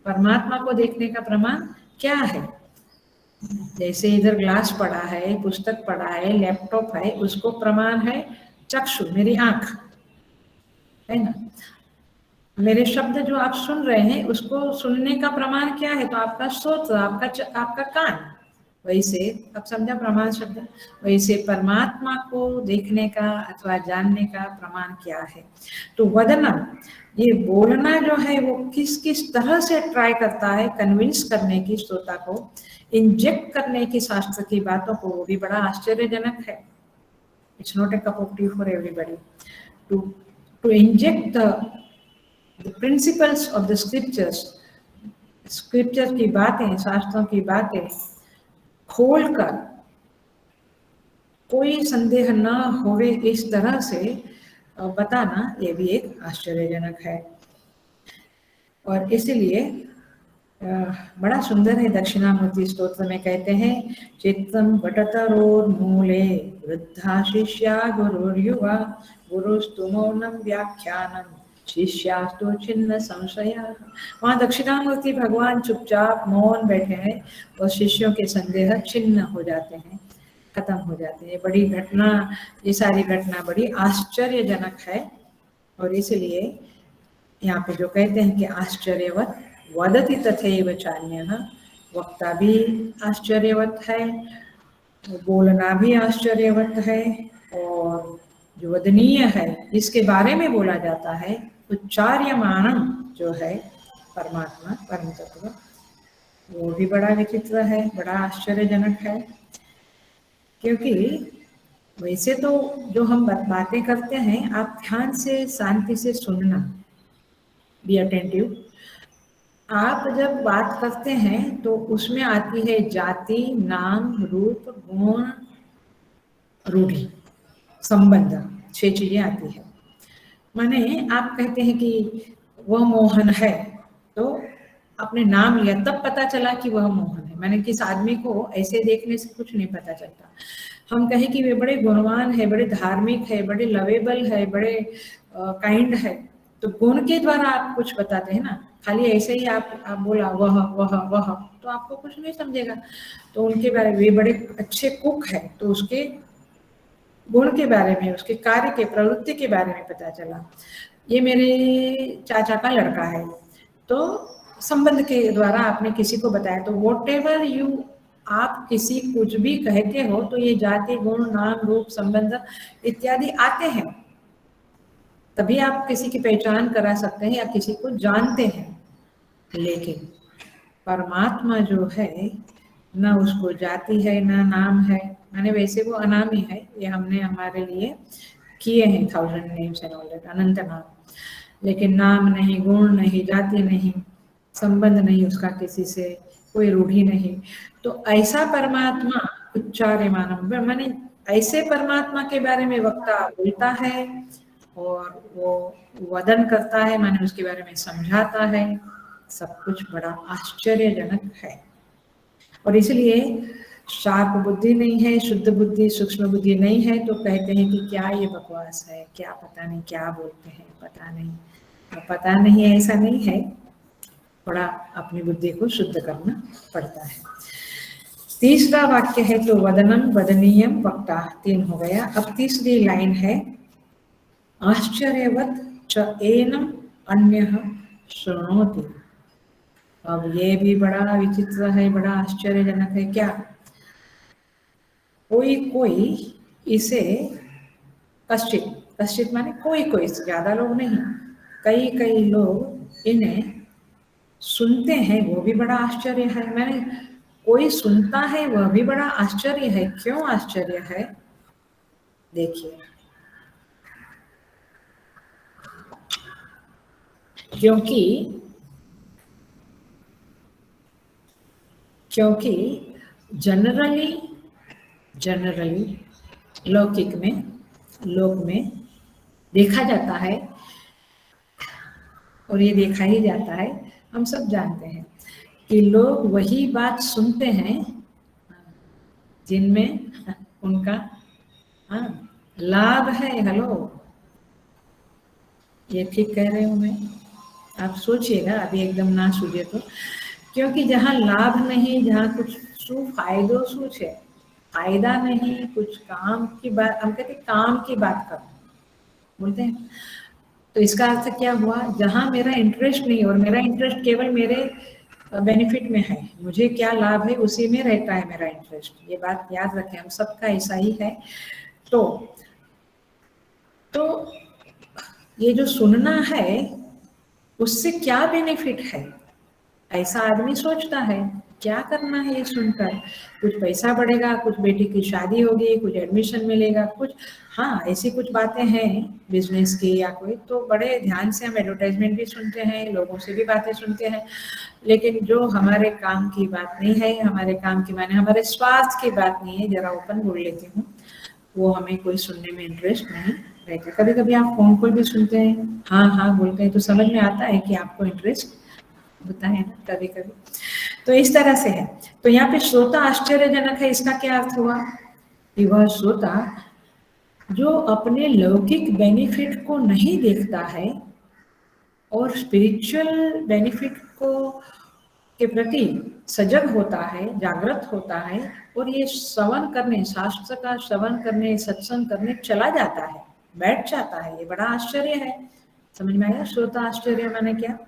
परमात्मा को देखने का प्रमाण क्या है? जैसे इधर ग्लास पड़ा है, पुस्तक पड़ा है, लैपटॉप है, उसको प्रमाण है चक्षु, मेरी आंख है ना। मेरे शब्द जो आप सुन रहे हैं उसको सुनने का प्रमाण क्या है? तो आपका श्रोत्र, आपका कान। वैसे अब समझा प्रमाण शब्द, वैसे परमात्मा को देखने का अथवा जानने का प्रमाण क्या है? तो वदनम, ये बोलना जो है वो किस किस तरह से ट्राई करता है कन्विंस करने की श्रोता को, इंजेक्ट करने की शास्त्र की बातों को, वो भी बड़ा आश्चर्यजनक है। It's not a cup of tea for everybody to inject the principles of the scriptures, scripture की बातें, शास्त्रों की बातें खोलकर कोई संदेह न होवे इस तरह से बताना, ये भी एक आश्चर्यजनक है। और इसलिए बड़ा सुंदर है। दक्षिणामूर्ति स्तोत्र में कहते हैं चित्तम वटतरोर्मूले वृद्धा शिष्या गुरुर्युवा गुरुस्तु मौनम व्याख्यानम शिष्यास्तु छिन्न संशया। वहाँ दक्षिणामूर्ति भगवान चुपचाप मौन बैठे हैं और शिष्यों के संदेह छिन्न हो जाते हैं, खत्म हो जाते हैं। बड़ी घटना, ये सारी घटना बड़ी आश्चर्यजनक है। और इसलिए यहाँ पे जो कहते हैं कि आश्चर्यवत वदति तथैव चान्यः, वक्ता भी आश्चर्यवत है, बोलना भी आश्चर्यवत है, और जो वदनीय है जिसके बारे में बोला जाता है, उच्चार्यमाणम जो है परमात्मा परम तत्व, वो भी बड़ा विचित्र है, बड़ा आश्चर्यजनक है। क्योंकि वैसे तो जो हम बातें करते हैं, आप ध्यान से शांति से सुनना, बी अटेंटिव। आप जब बात करते हैं तो उसमें आती है जाति, नाम, रूप, गुण, रूढ़ि, संबंध, 6 चीजें आती है। माने आप कहते हैं कि वह मोहन है, तो आपने नाम लिया, तब पता चला कि वह मोहन है। माने किस आदमी को ऐसे देखने से कुछ नहीं पता चलता। हम कहें कि वे बड़े गुणवान है, बड़े धार्मिक है, बड़े लवेबल है, बड़े काइंड है, तो गुण के द्वारा आप कुछ बताते हैं ना। खाली ऐसे ही आप बोला वह वह वह, तो आपको कुछ नहीं समझेगा। तो उनके बारे में, वे बड़े अच्छे कुक है, तो उसके गुण के बारे में, उसके कार्य के, प्रवृत्ति के बारे में पता चला। ये मेरे चाचा का लड़का है, तो संबंध के द्वारा आपने किसी को बताया। तो वॉट एवर यू आप किसी कुछ भी कहते हो तो ये जाति गुण नाम रूप संबंध इत्यादि आते हैं, तभी आप किसी की पहचान करा सकते हैं या किसी को जानते हैं। लेकिन परमात्मा जो है ना उसको जाति है ना नाम है, माने वैसे वो अनामी है, ये हमने हमारे लिए किए हैं 1000 नेम्स एंड ऑल दैट, अनंत नाम, लेकिन नाम नहीं, गुण नहीं, जाति नहीं, संबंध नहीं उसका किसी से, कोई रूढ़ी नहीं। तो ऐसा परमात्मा उच्चार्यमानम, माने ऐसे परमात्मा के बारे में वक्ता बोलता है और वो वदन करता है, माने उसके बारे में समझाता है, सब कुछ बड़ा आश्चर्यजनक है। और इसलिए शार्प बुद्धि नहीं है, शुद्ध बुद्धि, सूक्ष्म बुद्धि नहीं है, तो कहते हैं कि क्या ये बकवास है, क्या पता नहीं क्या बोलते हैं, पता नहीं। तो पता नहीं ऐसा नहीं है, थोड़ा अपनी बुद्धि को शुद्ध करना पड़ता है। तीसरा वाक्य है तो वदनम वदनीयम वक्ता, 3 हो गया। अब तीसरी लाइन है आश्चर्यवत च एनम अन्यः शृणोति। अब ये भी बड़ा विचित्र है, बड़ा आश्चर्यजनक है। क्या कोई कोई इसे, कश्चित, कश्चित माने कोई कोई, ज्यादा लोग नहीं, कई कई लोग इन्हें सुनते हैं, वो भी बड़ा आश्चर्य है। मैंने कोई सुनता है वह भी बड़ा आश्चर्य है। क्यों आश्चर्य है? देखिए, क्योंकि जनरली लौकिक में, लोक में देखा जाता है, और ये देखा ही जाता है, हम सब जानते हैं कि लोग वही बात सुनते हैं जिनमें उनका लाभ है। हेलो, ये ठीक कह रही हूँ मैं? आप सोचिएगा, अभी एकदम ना सूझे तो। क्योंकि जहाँ लाभ नहीं, जहाँ कुछ फायदो सूच है, फायदा नहीं, कुछ काम की बात, हम कहते काम की बात कर बोलते हैं, तो इसका अर्थ क्या हुआ? जहाँ मेरा इंटरेस्ट नहीं, और मेरा इंटरेस्ट केवल मेरे बेनिफिट में है, मुझे क्या लाभ है उसी में रहता है मेरा इंटरेस्ट। ये बात याद रखें, हम सबका ऐसा ही है। तो ये जो सुनना है उससे क्या बेनिफिट है, ऐसा आदमी सोचता है। क्या करना है ये सुनकर? कुछ पैसा बढ़ेगा, कुछ बेटी की शादी होगी, कुछ एडमिशन मिलेगा, कुछ, हाँ ऐसी कुछ बातें हैं बिजनेस की या कोई, तो बड़े ध्यान से हम एडवर्टाइजमेंट भी सुनते हैं, लोगों से भी बातें सुनते हैं। लेकिन जो हमारे काम की बात नहीं है, हमारे काम की माने हमारे स्वास्थ्य की बात नहीं है, जरा ओपन बोल लेती हूँ, वो हमें कोई सुनने में इंटरेस्ट नहीं रहता। कभी कभी आप फोन कॉल भी सुनते हैं, हाँ हाँ बोलते हैं, तो समझ में आता है कि आपको इंटरेस्ट होता है ना कभी कभी। तो इस तरह से है। तो यहाँ पे श्रोता आश्चर्यजनक है, इसका क्या अर्थ हुआ कि वह श्रोता जो अपने लौकिक बेनिफिट को नहीं देखता है और स्पिरिचुअल बेनिफिट को के प्रति सजग होता है, जागृत होता है, और ये श्रवण करने, शास्त्र का श्रवण करने, सत्संग करने चला जाता है, बैठ जाता है। ये बड़ा आश्चर्य है। समझ में आया श्रोता आश्चर्य माने क्या?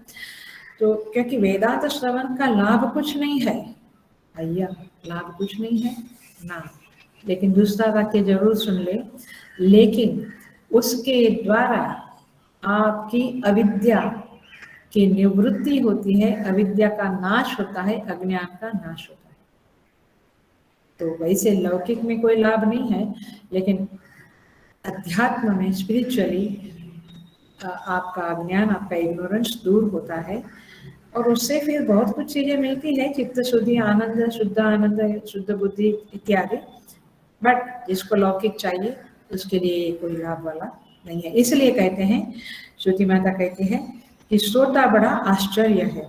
तो क्योंकि वेदांत श्रवण का लाभ कुछ नहीं है भैया, लाभ कुछ नहीं है ना। लेकिन दूसरा वाक्य जरूर सुन ले, लेकिन उसके द्वारा आपकी अविद्या की निवृत्ति होती है, अविद्या का नाश होता है, अज्ञान का नाश होता है। तो वैसे लौकिक में कोई लाभ नहीं है, लेकिन अध्यात्म में, स्पिरिचुअली आपका अज्ञान, आपका इग्नोरेंस दूर होता है, और उससे फिर बहुत कुछ चीजें मिलती है, चित्त शुद्धि, आनंद, शुद्ध आनंद, शुद्ध बुद्धि इत्यादि। बट जिसको लौकिक चाहिए उसके लिए कोई लाभ वाला नहीं है। इसलिए कहते हैं, श्रुति माता कहती है कि श्रोता बड़ा आश्चर्य है,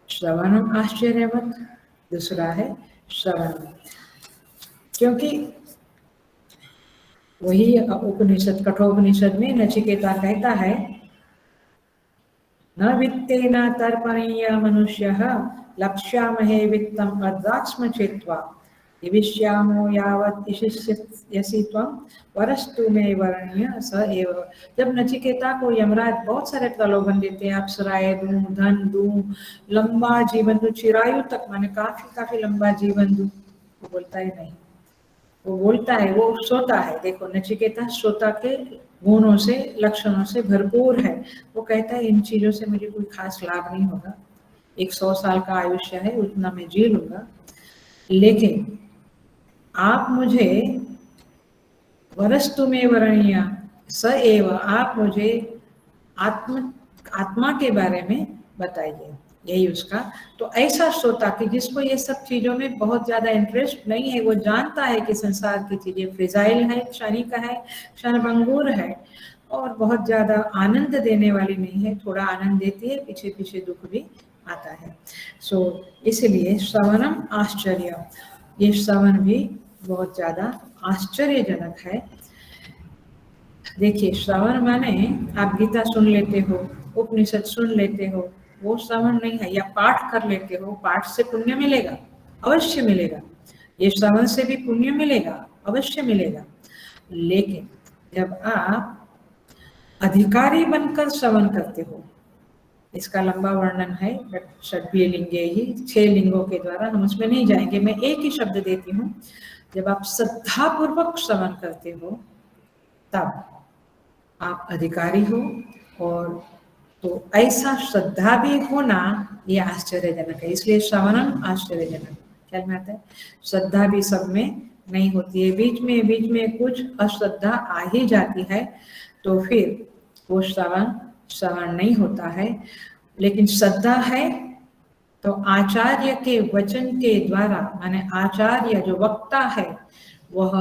श्रवणम आश्चर्यवत, दूसरा है श्रवण। क्योंकि वही उपनिषद, कठोपनिषद में नचिकेता कहता है, न वित्तेन तर्पणीय मनुष्यः लक्ष्यामहे वित्तम् अर्धात्म चेत्वा दिविष्यामो यावत् इशिष्यसि त्वं वरस्तु मे वरणीय स एव। जब नचिकेता को यमराज बहुत सारे प्रलोभन देते हैं, अप्सराएं दूं, धन दूं, लंबा जीवन दूं, चिरायु तक, माने काफी लंबा जीवन दूं, बोलता ही नहीं, वो बोलता है, वो सोता है। देखो नचिकेता सोता के गुणों से, लक्षणों से भरपूर है। वो कहता है इन चीजों से मुझे कोई खास लाभ नहीं होगा, 100 साल का आयुष्य है, उतना मैं जी लूंगा, लेकिन आप मुझे वरस्तु में वरणीय स एव, आप मुझे आत्मा के बारे में बताइए, यही उसका। तो ऐसा सोता कि जिसको ये सब चीजों में बहुत ज्यादा इंटरेस्ट नहीं है, वो जानता है कि संसार की चीजें फ्रिजाइल है, क्षणिक है, क्षणभंगुर है और बहुत ज्यादा आनंद देने वाली नहीं है, थोड़ा आनंद देती है, पीछे पीछे दुख भी आता है। सो इसलिए श्रवणम आश्चर्य, ये श्रवण भी बहुत ज्यादा आश्चर्यजनक है। देखिए श्रवण माने आप गीता सुन लेते हो, उपनिषद सुन लेते हो, वो श्रवण नहीं है। या पाठ कर लेते हो, पाठ से पुण्य मिलेगा, अवश्य मिलेगा, ये श्रवण से भी पुण्य मिलेगा, अवश्य मिलेगा। लेकिन जब आप अधिकारी बनकर श्रवण करते हो, इसका लंबा वर्णन है, बट षड्भीय लिंगे ही 6 लिंगों के द्वारा, हम उसमें नहीं जाएंगे, मैं एक ही शब्द देती हूँ। जब आप श्रद्धा पूर्वक श्रवण करते हो तब आप अधिकारी हो, और तो ऐसा श्रद्धा भी होना ये आश्चर्यजनक है। इसलिए श्रवणम आश्चर्यजनक, ख्याल में आता है। श्रद्धा भी सब में नहीं होती है, बीच में कुछ अश्रद्धा आ ही जाती है, तो फिर वो श्रवण नहीं होता है। लेकिन श्रद्धा है तो आचार्य के वचन के द्वारा, माने आचार्य जो वक्ता है वह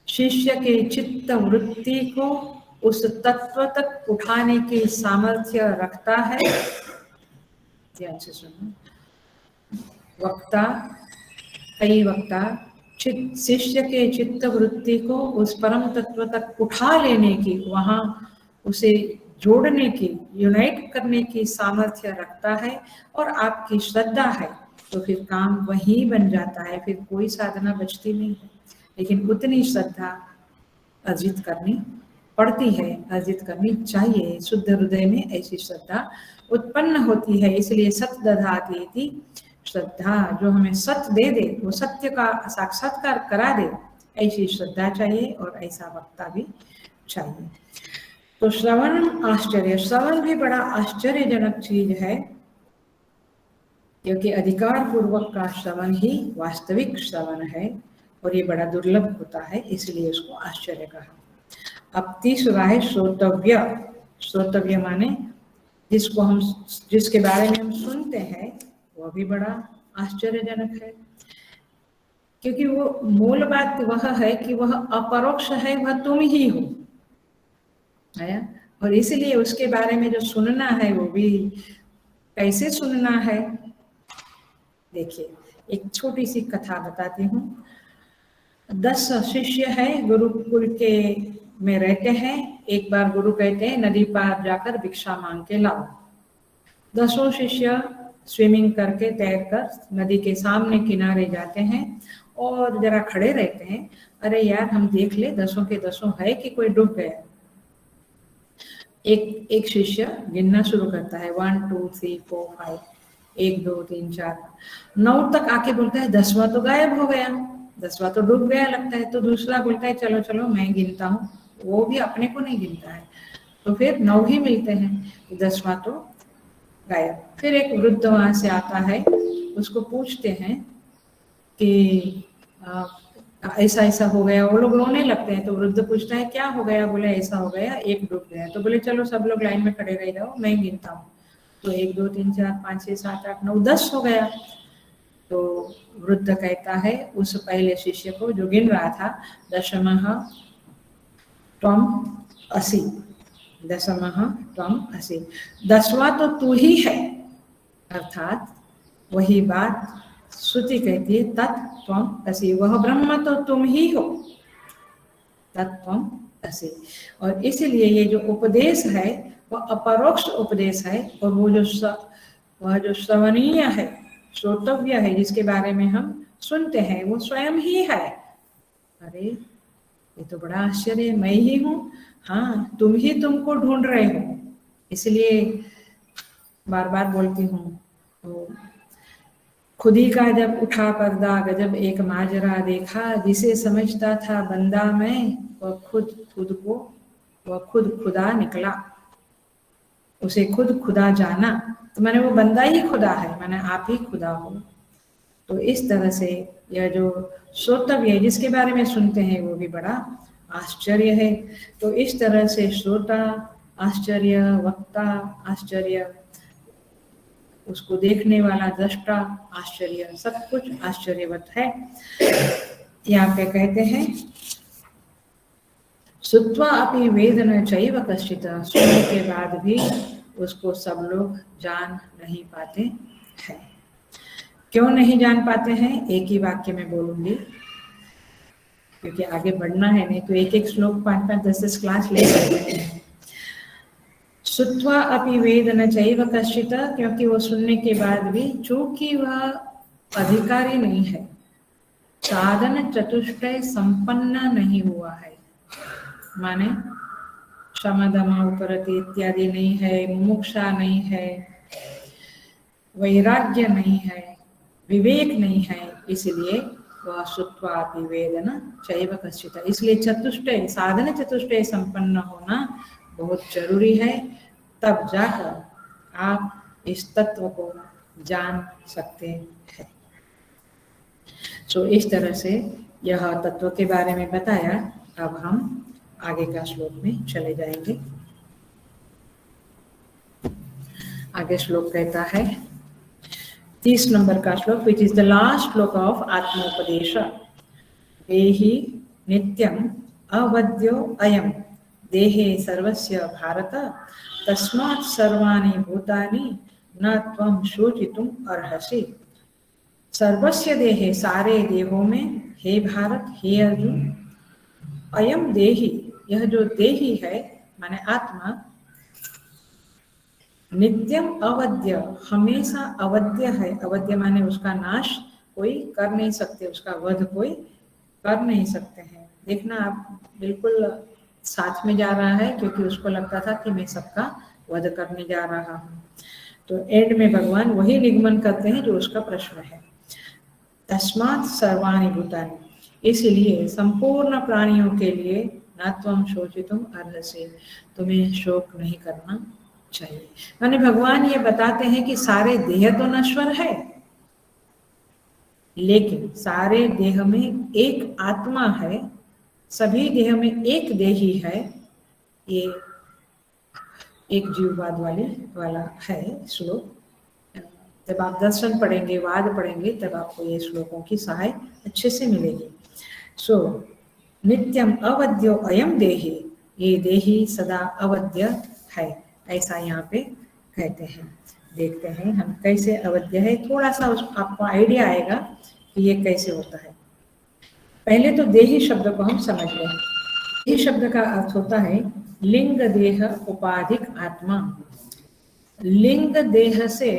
शिष्य के चित्त वृत्ति को उस तत्व तक उठाने की सामर्थ्य रखता है। ध्यान से सुनो, वक्ता, कई वक्ता शिष्य के चित्त वृत्ति को उस परम तत्व तक उठा लेने की, वहां उसे जोड़ने की, यूनाइट करने की सामर्थ्य रखता है। और आपकी श्रद्धा है तो फिर काम वही बन जाता है, फिर कोई साधना बचती नहीं है। लेकिन उतनी श्रद्धा अर्जित करनी पड़ती है, अर्जित करनी चाहिए। शुद्ध हृदय में ऐसी श्रद्धा उत्पन्न होती है। इसलिए सत दधाति इति, श्रद्धा जो हमें सत्य दे दे, वो सत्य का साक्षात्कार करा दे, ऐसी श्रद्धा चाहिए और ऐसा वक्ता भी चाहिए। तो श्रवण आश्चर्य, श्रवण भी बड़ा आश्चर्यजनक चीज है, क्योंकि अधिकार पूर्वक का श्रवण ही वास्तविक श्रवण है और ये बड़ा दुर्लभ होता है, इसलिए उसको आश्चर्य कहा। अब तीसरा है श्रोतव्य। श्रोतव्य माने जिसको हम, जिसके बारे में हम सुनते हैं, वह भी बड़ा आश्चर्यजनक है, क्योंकि वो मूल बात वह है कि वह अपरोक्ष है, वह तुम ही हो, है। और इसलिए उसके बारे में जो सुनना है वो भी कैसे सुनना है। देखिए एक छोटी सी कथा बताती हूँ। 10 शिष्य हैं, गुरुकुल के में रहते हैं। एक बार गुरु कहते हैं नदी पार जाकर भिक्षा मांग के लाओ। 10 शिष्य स्विमिंग करके तैरकर नदी के सामने किनारे जाते हैं और जरा खड़े रहते हैं, अरे यार हम देख ले 10 के 10 है कि कोई डूब गया। एक शिष्य गिनना शुरू करता है, 1 2 3 4 5, 1 2 3 4 9 तक आके बोलता है 10वां तो गायब हो गया, 10वां तो डूब गया लगता है। तो दूसरा बोलता है चलो चलो मैं गिनता हूँ, वो भी अपने को नहीं गिनता है। तो फिर 9 ही मिलते हैं, 10वां तो गायब। फिर एक वृद्ध वहां से आता है, उसको पूछते हैं कि ऐसा ऐसा हो गया। वो लोग रोने लगते हैं। तो वृद्ध पूछता है क्या हो गया? बोले ऐसा हो गया, एक डूब गया। तो बोले चलो सब लोग लाइन में खड़े रह जाओ, मैं गिनता हूँ। तो 1 2 3 4 5 6 7 8 9 10 हो गया। तो वृद्ध कहता है उस पहले शिष्य को जो गिन रहा था, दशमः त्वम् असि, दशमः त्वम् असि, 10वां तो तू ही है। अर्थात वही बात श्रुति कहती है तत्त्वम् असि, वह ब्रह्म तो तुम ही हो, तत्त्वम् असि। और इसलिए ये जो उपदेश है वह अपरोक्ष उपदेश है, और वो जो श्रवणीय है, श्रोतव्य है, जिसके बारे में हम सुनते हैं, वो स्वयं ही है। अरे ये तो बड़ा आश्चर्य, मैं ही हूँ। हाँ, तुम ही तुमको ढूंढ रहे हो। इसलिए बार बार बोलती हूँ, तो खुदी का जब उठा पर्दा गजब एक माजरा देखा, जिसे समझता था बंदा मैं, वह खुद खुदा निकला। उसे खुद खुदा जाना, तो मैंने वो बंदा ही खुदा है, मैंने आप ही खुदा हो। तो इस तरह से यह जो श्रोतव्य जिसके बारे में सुनते हैं वो भी बड़ा आश्चर्य है। तो इस तरह से श्रोता आश्चर्य, वक्ता आश्चर्य, उसको देखने वाला दृष्टा आश्चर्य, सब कुछ आश्चर्यवत है। यहाँ पे कहते हैं श्रुत्वा अपि वेद न चैव कश्चित्, सुनने के बाद भी उसको सब लोग जान नहीं पाते हैं। क्यों नहीं जान पाते हैं, एक ही वाक्य में बोलूंगी क्योंकि आगे बढ़ना है, नहीं तो एक एक श्लोक 5-5, 10-10 क्लास ले सकते हैं। श्रुत्वा अपि वेद न चैव कश्चित्, क्योंकि वो सुनने के बाद भी चूंकि वह अधिकारी नहीं है, साधन चतुष्टय संपन्न नहीं हुआ है, माने शमदम उपरति इत्यादि नहीं है, मुमुक्षा नहीं है, वैराग्य नहीं है, विवेक नहीं है, इसलिए वह श्रुत्वा अपि वेद न चैव कश्चित्। इसलिए चतुष्टय, साधन चतुष्टय संपन्न होना बहुत जरूरी है, तब जाकर आप इस तत्व को जान सकते हैं। तो इस तरह से यह तत्व के बारे में बताया। अब हम आगे का श्लोक में चले जाएंगे। आगे श्लोक कहता है 30 नंबर का श्लोक, विच इज द लास्ट श्लोक ऑफ आत्मोपदेश। देहि नित्यम अवद्यो अयम देहे सर्वस्य भारत, तस्मात् सर्वाणि भूतानि न त्वं शोचितुम् अर्हसि। सर्वस्य देहे, सारे देहों में, हे भारत, हे अर्जुन, अयम देहि, यह जो देही है माने आत्मा, नित्यम अवध्य, हमेशा अवध्य है। अवध्य माने उसका नाश कोई कर नहीं सकते, उसका वध कोई कर नहीं सकते हैं। देखना आप बिल्कुल साथ में जा रहा है, क्योंकि उसको लगता था कि मैं सबका वध करने जा रहा हूँ। तो एंड में भगवान वही निगमन करते हैं जो उसका प्रश्न है। तस्मात् सर्वाणि भूतानि, इसलिए संपूर्ण प्राणियों के लिए न त्वं शोचितुम् अर्हसि, तुम्हें शोक नहीं करना चाहिए। माने भगवान ये बताते हैं कि सारे देह तो नश्वर है, लेकिन सारे देह में एक आत्मा है, सभी देह में एक देही है। ये एक जीववाद वाला है श्लोक। जब आप दर्शन पढ़ेंगे, वाद पढ़ेंगे, तब आपको ये श्लोकों की सहाय अच्छे से मिलेगी। सो नित्यम अवध्यो अयम देहि, ये देही सदा अवध्य है, ऐसा यहाँ पे कहते हैं। देखते हैं हम कैसे अवध्य है, थोड़ा सा आपको आइडिया आएगा कि ये कैसे होता है। पहले तो देही शब्द को हम समझ लें। देही शब्द का अर्थ होता है लिंग देह उपाधिक आत्मा। लिंग देह से,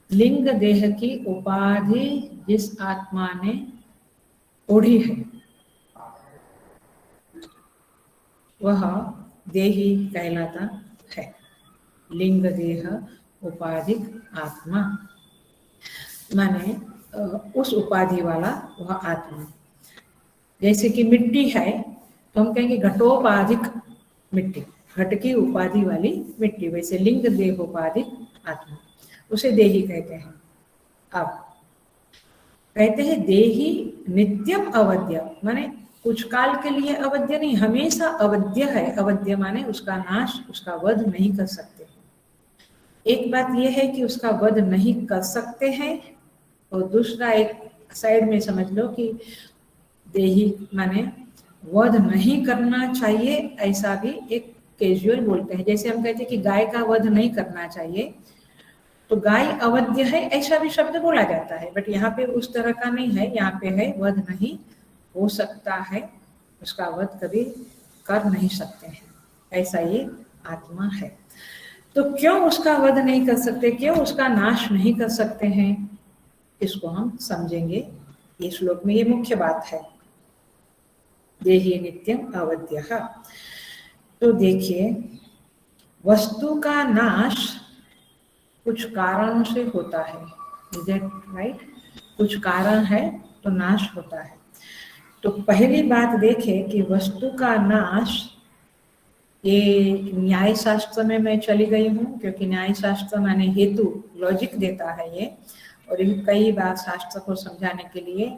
लिंग देह की उपाधि जिस आत्मा ने ओढ़ी है वह देही कहलाता है। लिंग देह उपाधिक आत्मा माने उस उपाधि वाला वह आत्मा। जैसे कि मिट्टी है तो हम कहेंगे घटोपाधिक मिट्टी, घट की उपाधि वाली मिट्टी, वैसे लिंग देह उपाधिक आत्मा, उसे देही कहते हैं। अब कहते हैं देही नित्यम अवध्य, माने कुछ काल के लिए अवध्य नहीं, हमेशा अवध्य है। अवध्य माने उसका नाश, उसका वध नहीं कर सकते। एक बात यह है कि उसका वध नहीं कर सकते हैं, और दूसरा एक साइड में समझ लो कि देही माने वध नहीं करना चाहिए, ऐसा भी एक कैजुअल बोलते हैं। जैसे हम कहते हैं कि गाय का वध नहीं करना चाहिए, तो गाय अवध्य है ऐसा भी शब्द बोला जाता है, बट यहाँ पे उस तरह का नहीं है। यहाँ पे है वध नहीं हो सकता है, उसका वध कभी कर नहीं सकते हैं, ऐसा ये आत्मा है। तो क्यों उसका वध नहीं कर सकते, क्यों उसका नाश नहीं कर सकते हैं, इसको हम समझेंगे। ये श्लोक में ये मुख्य बात है, देही नित्यम अवध्यः। तो देखिए, वस्तु का नाश कुछ कारणों से होता है। Is that right? कुछ कारण है तो नाश होता है। तो पहली बात देखें कि वस्तु का नाश, ये न्याय शास्त्र में मैं चली गई हूँ, क्योंकि न्याय शास्त्र माने हेतु, लॉजिक देता है ये। और कई बार शास्त्र को समझाने के लिए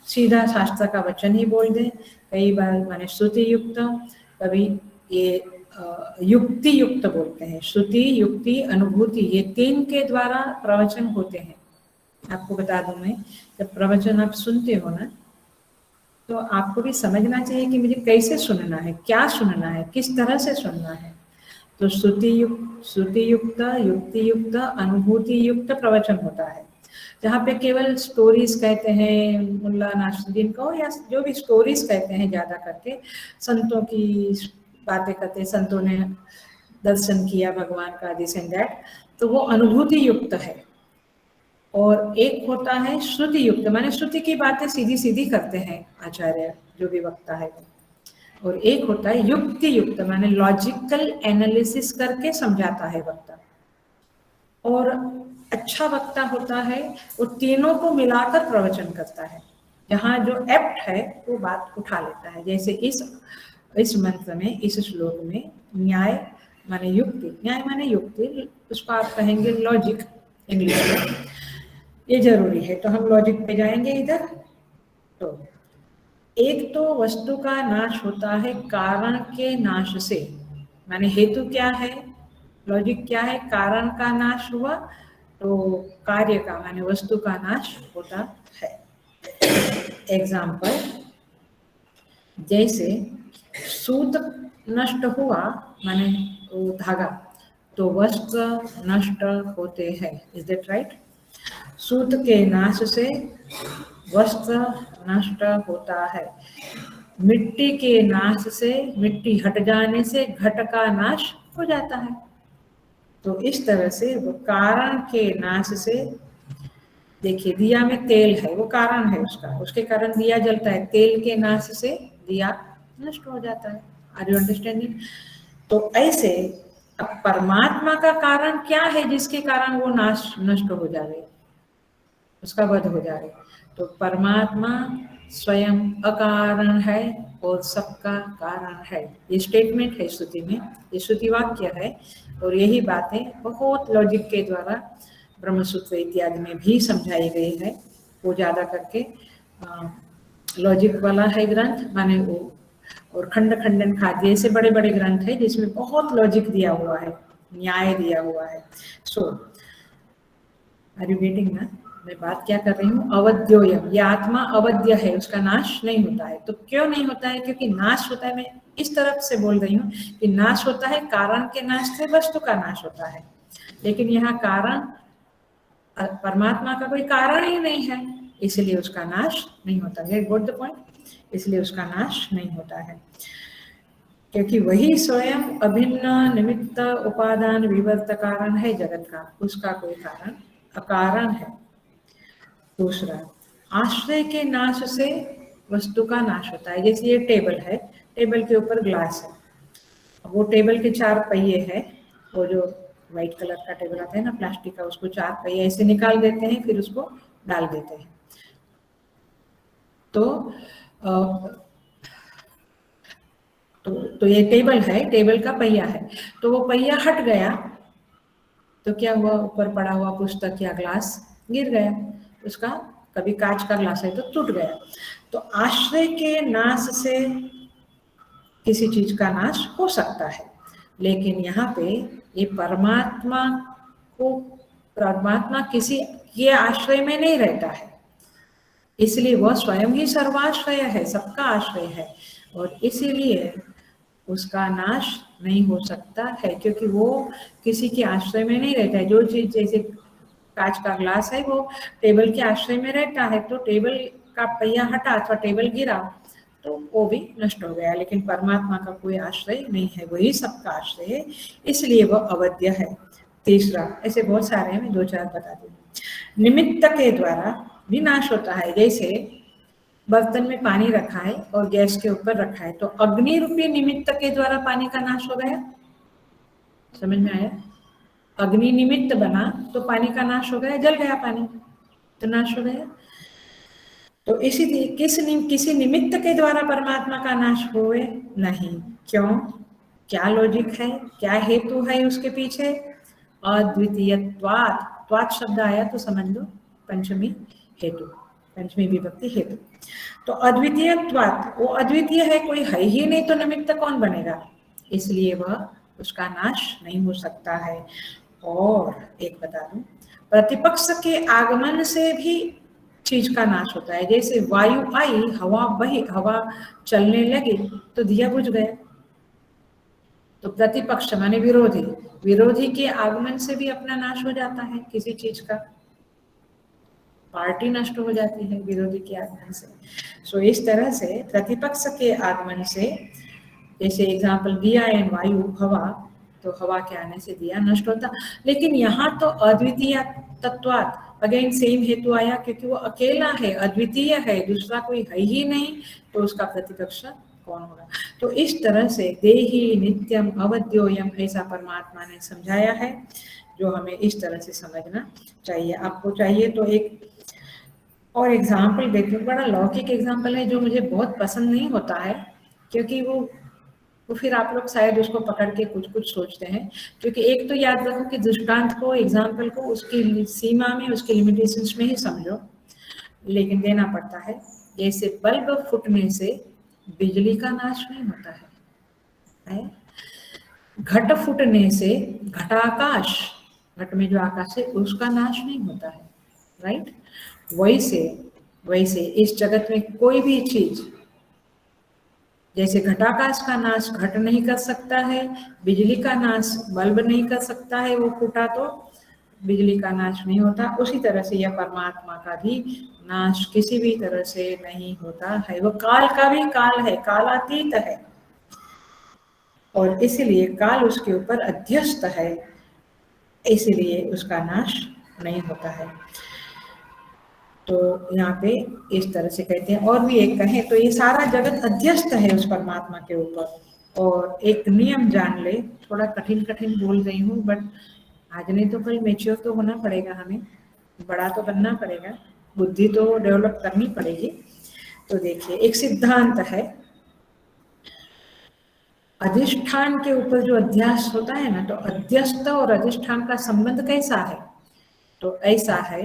सीधा शास्त्र का वचन ही बोल दे, कई बार माने श्रुति युक्त, कभी ये युक्ति युक्त बोलते हैं। श्रुति, युक्ति, अनुभूति, ये तीन के द्वारा प्रवचन होते हैं। आपको बता दूं मैं, जब प्रवचन आप सुनते हो ना, तो आपको भी समझना चाहिए कि मुझे कैसे सुनना है, क्या सुनना है, किस तरह से सुनना है। तो श्रुति युक्त, युक्ति युक्त, अनुभूति युक्त प्रवचन होता है, जहाँ पे केवल स्टोरीज कहते हैं, मुल्ला नासरुद्दीन को या जो भी स्टोरीज कहते हैं, ज्यादा करके संतों की बातें करते हैं, संतों ने दर्शन किया भगवान का, दिस एंड दैट, तो वो अनुभूति युक्त है। और एक होता है श्रुति युक्त, माने श्रुति की बातें सीधी सीधी करते हैं आचार्य, जो भी वक्ता है। और एक होता है युक्ति युक्त, माने लॉजिकल एनालिसिस करके समझाता है वक्ता। और अच्छा वक्ता होता है वो तीनों को मिलाकर प्रवचन करता है, जहाँ जो एप्ट है वो बात उठा लेता है। जैसे इस मंत्र में, इस श्लोक में न्याय माने युक्ति, न्याय माने युक्ति, उसको आप कहेंगे लॉजिक इंग्लिश में, ये जरूरी है। तो हम लॉजिक पे जाएंगे इधर। तो एक तो वस्तु का नाश होता है कारण के नाश से, माने हेतु क्या है, लॉजिक क्या है, कारण का नाश हुआ तो कार्य का माने वस्तु का नाश होता है। एग्जाम्पल, जैसे सूत नष्ट हुआ माने वो धागा, तो वस्त्र नष्ट होते हैं, इज दैट राइट? सूत के नाश से वस्त्र नष्ट होता है। मिट्टी के नाश से, मिट्टी हट जाने से घट का नाश हो जाता है। तो इस तरह से वो कारण के नाश से, देखिए दिया में तेल है, वो कारण है उसका, उसके कारण दिया जलता है, तेल के नाश से दिया नष्ट हो जाता है। Are you understanding? तो ऐसे अब परमात्मा का कारण क्या है जिसके कारण वो नाश नष्ट हो जाए, उसका वध हो जाए? तो परमात्मा स्वयं अकारण है और सबका कारण है। ये स्टेटमेंट है श्रुति में, ये श्रुति वाक्य है। और यही बातें बहुत लॉजिक के द्वारा ब्रह्मसूत्र इत्यादि में भी समझाई गई है। वो ज्यादा करके लॉजिक वाला है ग्रंथ, माने वो, और खंड खंडन खाद्य, ऐसे बड़े बड़े ग्रंथ है जिसमें बहुत लॉजिक दिया हुआ है, न्याय दिया हुआ है। सो आर यू गेटिंग ना मैं बात क्या कर रही हूँ? अवध्योयम, ये आत्मा अवध्य है, उसका नाश नहीं होता है। तो क्यों नहीं होता है? क्योंकि नाश होता है, मैं इस तरफ से बोल रही हूँ कि नाश होता है कारण के नाश से वस्तु का नाश होता है। लेकिन यहाँ कारण, परमात्मा का कोई कारण ही नहीं है, इसलिए उसका नाश नहीं होता है। Got the point? इसलिए उसका नाश नहीं होता है, क्योंकि वही स्वयं अभिन्न निमित्त उपादान विवर्त कारण है जगत का, उसका कोई कारण अकारण है। दूसरा, आश्रय के नाश से वस्तु का नाश होता है। जैसे ये टेबल है, टेबल के ऊपर ग्लास है, वो टेबल के 4 पहिए हैं, वो जो व्हाइट कलर का टेबल आता है ना प्लास्टिक का, उसको 4 पहिए ऐसे निकाल देते हैं, फिर उसको डाल देते हैं। तो ये टेबल है, टेबल का पहिया है, तो वो पहिया हट गया तो क्या हुआ? ऊपर पड़ा हुआ पुस्तक या ग्लास गिर गया, उसका, कभी कांच का ग्लास है तो टूट गया। तो आश्रय के नाश से किसी चीज का नाश हो सकता है, लेकिन यहाँ पे ये परमात्मा किसी के आश्रय में नहीं रहता है, इसलिए वह स्वयं ही सर्वाश्रय है, सबका आश्रय है, और इसीलिए उसका नाश नहीं हो सकता है, क्योंकि वो किसी के आश्रय में नहीं रहता है। जो चीज, जैसे कांच का ग्लास है, वो टेबल के आश्रय में रहता है, तो टेबल का पहिया हटा अथवा टेबल गिरा तो वो भी नष्ट हो गया। लेकिन परमात्मा का कोई आश्रय नहीं है, वही सबका आश्रय है, इसलिए वह अवध्य है। तीसरा, ऐसे बहुत सारे हैं, मैं 2-4 बता दूँ। निमित्त के द्वारा भी नाश होता है। जैसे बर्तन में पानी रखा है और गैस के ऊपर रखा है, तो अग्नि रूपी निमित्त के द्वारा पानी का नाश हो गया। समझ में आया? अग्नि निमित्त बना तो पानी का नाश हो गया, जल गया पानी। तो नाश हो गया। तो इसी किसी निमित्त के द्वारा परमात्मा का नाश हुए नहीं। क्यों? क्या लॉजिक है, क्या हेतु है उसके पीछे? अद्वितीयत्वात्, त्वात् शब्द आया तो समझ लो पंचमी हेतु, पंचमी विभक्ति हेतु। तो अद्वितीयत्वात्, वो अद्वितीय है, कोई है ही नहीं, तो निमित्त कौन बनेगा? इसलिए वह, उसका नाश नहीं हो सकता है। और एक बता दूं, प्रतिपक्ष के आगमन से भी चीज का नाश होता है। जैसे वायु आई, हवा बही, हवा चलने लगी तो दिया बुझ गया। तो प्रतिपक्ष माने विरोधी, विरोधी के आगमन से भी अपना नाश हो जाता है किसी चीज का, पार्टी नष्ट हो जाती है विरोधी के आगमन से। सो इस तरह से प्रतिपक्ष के आगमन से, जैसे एग्जाम्पल दिया एंड वायु, हवा, तो हवा के आने से दिया नष्ट होता। लेकिन यहाँ तो अद्वितीय तत्वात्, अगेन सेम हेतु आया, क्योंकि वो अकेला है, अद्वितीय है, दूसरा कोई है ही नहीं, तो उसका प्रतिपक्ष कौन होगा? तो इस तरह से देही नित्यम अवध्योयम, ऐसा परमात्मा ने समझाया है, जो हमें इस तरह से समझना चाहिए। आपको चाहिए तो एक और एग्जाम्पल देखिए, बड़ा लौकिक एग्जाम्पल है जो मुझे बहुत पसंद नहीं होता है, क्योंकि वो फिर आप लोग शायद उसको पकड़ के कुछ कुछ सोचते हैं। क्योंकि एक तो याद रखो कि दृष्टांत को, एग्जाम्पल को उसकी सीमा में, उसके लिमिटेशंस में ही समझो, लेकिन देना पड़ता है। जैसे बल्ब फूटने से बिजली का नाश नहीं होता है? घट फूटने से घटाकाश, घट में जो आकाश है उसका नाश नहीं होता है, राइट? वैसे इस जगत में कोई भी चीज, जैसे घटाकाश का नाश घट नहीं कर सकता है, बिजली का नाश बल्ब नहीं कर सकता है, वो फूटा तो बिजली का नाश नहीं होता, उसी तरह से यह परमात्मा का भी नाश किसी भी तरह से नहीं होता है। वो काल का भी काल है, कालातीत है, और इसीलिए काल उसके ऊपर अध्यस्त है, इसलिए उसका नाश नहीं होता है। तो यहाँ पे इस तरह से कहते हैं। और भी एक कहें तो ये सारा जगत अध्यस्त है उस परमात्मा के ऊपर। और एक नियम जान ले, थोड़ा कठिन कठिन बोल रही हूँ, बट आज नहीं तो कल मैच्योर तो होना पड़ेगा, हमें बड़ा तो बनना पड़ेगा, बुद्धि तो डेवलप करनी पड़ेगी। तो देखिए, एक सिद्धांत है, अधिष्ठान के ऊपर जो अध्यास होता है ना, तो अध्यस्त और अधिष्ठान का संबंध कैसा है? तो ऐसा है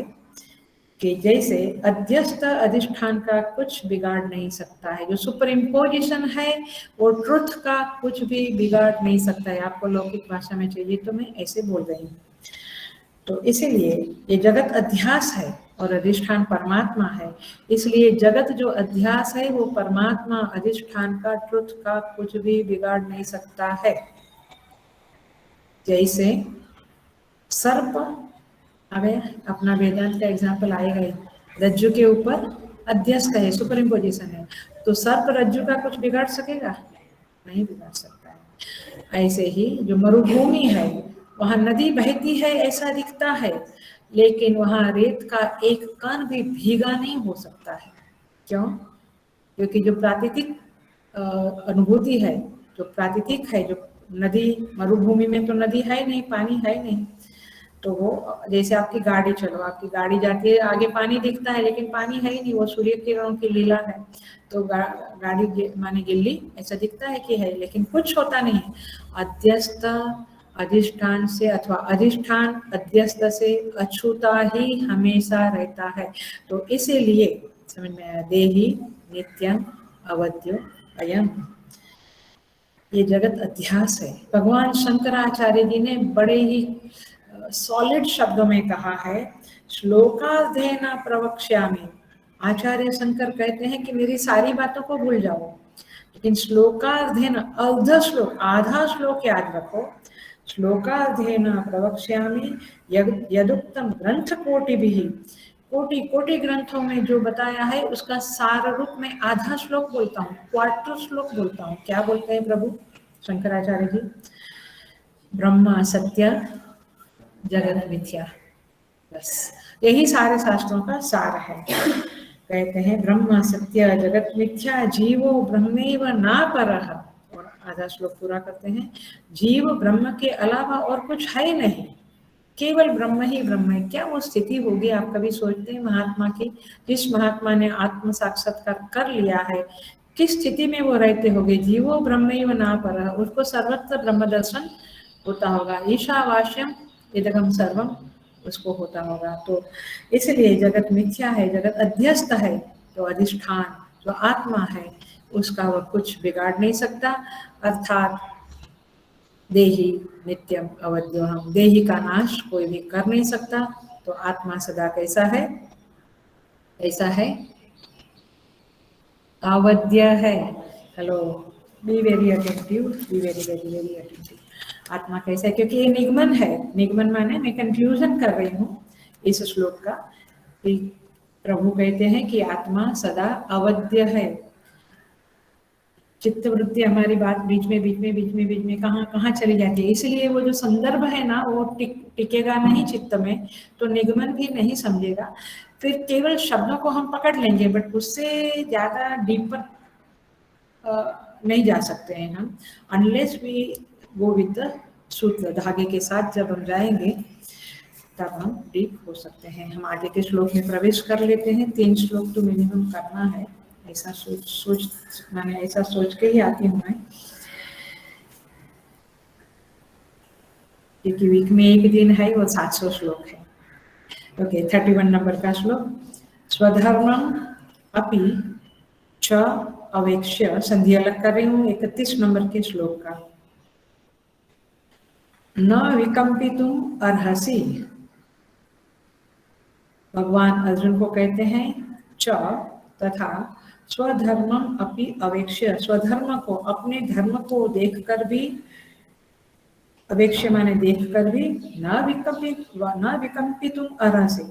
कि जैसे अध्यस्त अधिष्ठान का कुछ बिगाड़ नहीं सकता है, जो सुपर इम्पोजिशन है वो ट्रुथ का कुछ भी बिगाड़ नहीं सकता है। आपको लौकिक भाषा में चाहिए तो मैं ऐसे बोल रही हूँ। तो इसीलिए ये जगत अध्यास है और अधिष्ठान परमात्मा है, इसलिए जगत जो अध्यास है वो परमात्मा अधिष्ठान का, ट्रुथ का कुछ भी बिगाड़ नहीं सकता है। जैसे सर्प, अबे अपना वेदांत का एग्जाम्पल आएगा ही, रज्जु के ऊपर अध्यस्त है, सुपर इम्पोजिशन है, तो सर्प रज्जु का कुछ बिगाड़ सकेगा? नहीं बिगाड़ सकता है। ऐसे ही जो मरुभूमि है, वहां नदी बहती है ऐसा दिखता है, लेकिन वहां रेत का एक कण भी भीगा नहीं हो सकता है। क्यों? क्योंकि जो प्राकृतिक अनुभूति है, जो प्राकृतिक है, जो नदी, मरुभूमि में तो नदी है नहीं, पानी है नहीं, तो वो जैसे आपकी गाड़ी, चलो आपकी गाड़ी जाती है, आगे पानी दिखता है लेकिन पानी है ही नहीं, वो सूर्य किरणों की लीला है, तो गाड़ी माने गिल्ली ऐसा दिखता है कि है, लेकिन कुछ होता नहीं है। अध्यस्त अधिष्ठान से, अथवा अधिष्ठान अध्यस्त से अछूता ही हमेशा रहता है। तो इसीलिए समझ में आया, देही नित्यम अवध्यो अयम, ये जगत अध्यास है। भगवान शंकराचार्य जी ने बड़े ही सॉलिड शब्दों में कहा है, श्लोकाध्ययन प्रवक्ष्यामि। आचार्य शंकर कहते हैं कि मेरी सारी बातों को भूल जाओ, लेकिन श्लोकाध्ययन, अर्ध श्लोक, आधा श्लोक याद रखो। श्लोकाध्ययन प्रवक्ष्यामि यदुक्तम ग्रंथ कोटि भी, कोटि कोटि ग्रंथों में जो बताया है उसका सार रूप में आधा श्लोक बोलता हूँ, क्वार्टर श्लोक बोलता हूँ। क्या बोलते हैं प्रभु शंकराचार्य जी? ब्रह्मा सत्य जगत मिथ्या, बस यही सारे शास्त्रों का सार है। कहते हैं ब्रह्म सत्य जगत मिथ्या, जीवो ब्रह्मेव ना परः, और आधा श्लोक पूरा करते हैं, जीव ब्रह्म के अलावा और कुछ है नहीं। केवल ब्रह्म ही ब्रह्म है। क्या वो स्थिति होगी, आप कभी सोचते हैं महात्मा की? जिस महात्मा ने आत्म साक्षात्कार कर लिया है, किस स्थिति में वो रहते होंगे? जीवो ब्रह्मैव न परः, उसको सर्वत्र ब्रह्म दर्शन होता होगा। ईशावास्यम इदगम सर्वम उसको होता होगा। तो इसलिए जगत मिथ्या है, जगत अध्यस्त है, तो अधिष्ठान जो आत्मा है उसका वह कुछ बिगाड़ नहीं सकता। अर्थात देही नित्यम अवध्योहम, देही का नाश कोई भी कर नहीं सकता। तो आत्मा सदा कैसा है? ऐसा है, अवध्य है। Hello, be very attentive, be very very very attentive. आत्मा कैसा है? क्योंकि ये निगमन है। निगमन माने मैं कंफ्यूजन कर रही हूँ इस श्लोक का। प्रभु कहते हैं कि आत्मा सदा अवध्य है। चित्त वृत्ति हमारी बात बीच में कहाँ कहाँ चली जाती है। इसलिए वो जो संदर्भ है ना, वो टिकेगा नहीं चित्त में, तो निगमन भी नहीं समझेगा। फिर केवल शब्दों को हम पकड़ लेंगे, बट उससे ज्यादा डीपर नहीं जा सकते हैं हम, unless we go with the sutra, धागे के साथ जब हम जाएंगे तब हम डीप हो सकते हैं। हम आगे के श्लोक में प्रवेश कर लेते हैं। 3 श्लोक तो मिनिमम करना है, ऐसा मैंने ऐसा सोच के ही आती हूँ मैं, क्योंकि वीक में एक दिन है वो 700 श्लोक है। ओके, 31 नंबर का श्लोक। स्वधर्मम अपि च अवेक्ष्य, संधि अलग कर रही हूँ 31 नंबर के श्लोक का। न विकम्पितुम अर्हसि, भगवान अर्जुन को कहते हैं च तथा स्वधर्मम अपि अवेक्ष्य, स्वधर्म को, अपने धर्म को देखकर भी, अवेक्ष्य माने देखकर भी, न विकम्पितुम अर्हसि,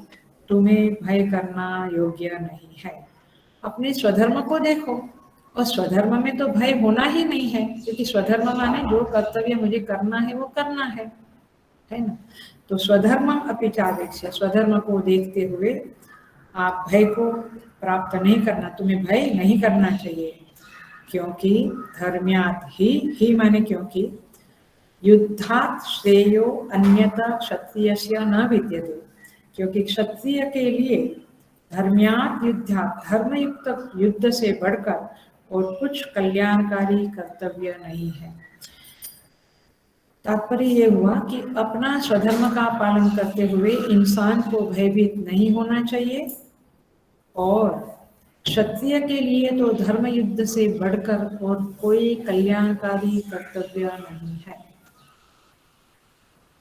तुम्हें भय करना योग्य नहीं है। अपने स्वधर्म को देखो, और स्वधर्म में तो भय होना ही नहीं है, क्योंकि स्वधर्म माने जो कर्तव्य मुझे करना है वो करना है ना। तो स्वधर्म अपि चावेक्ष्य, स्वधर्म को देखते हुए आप भय को प्राप्त नहीं करना, तुम्हें भय नहीं करना चाहिए। क्योंकि धर्म्यात् ही माने क्योंकि, युद्धात् श्रेयो अन्यथा क्षत्रियस्य न विद्यते, क्योंकि क्षत्रिय के लिए धर्म्यात् युद्धात्, धर्मयुक्त युद्ध से बढ़कर और कुछ कल्याणकारी कर्तव्य नहीं है। तात्पर्य ये हुआ कि अपना स्वधर्म का पालन करते हुए इंसान को भयभीत नहीं होना चाहिए, और क्षत्रिय के लिए तो धर्म युद्ध से बढ़कर और कोई कल्याणकारी कर्तव्य नहीं है।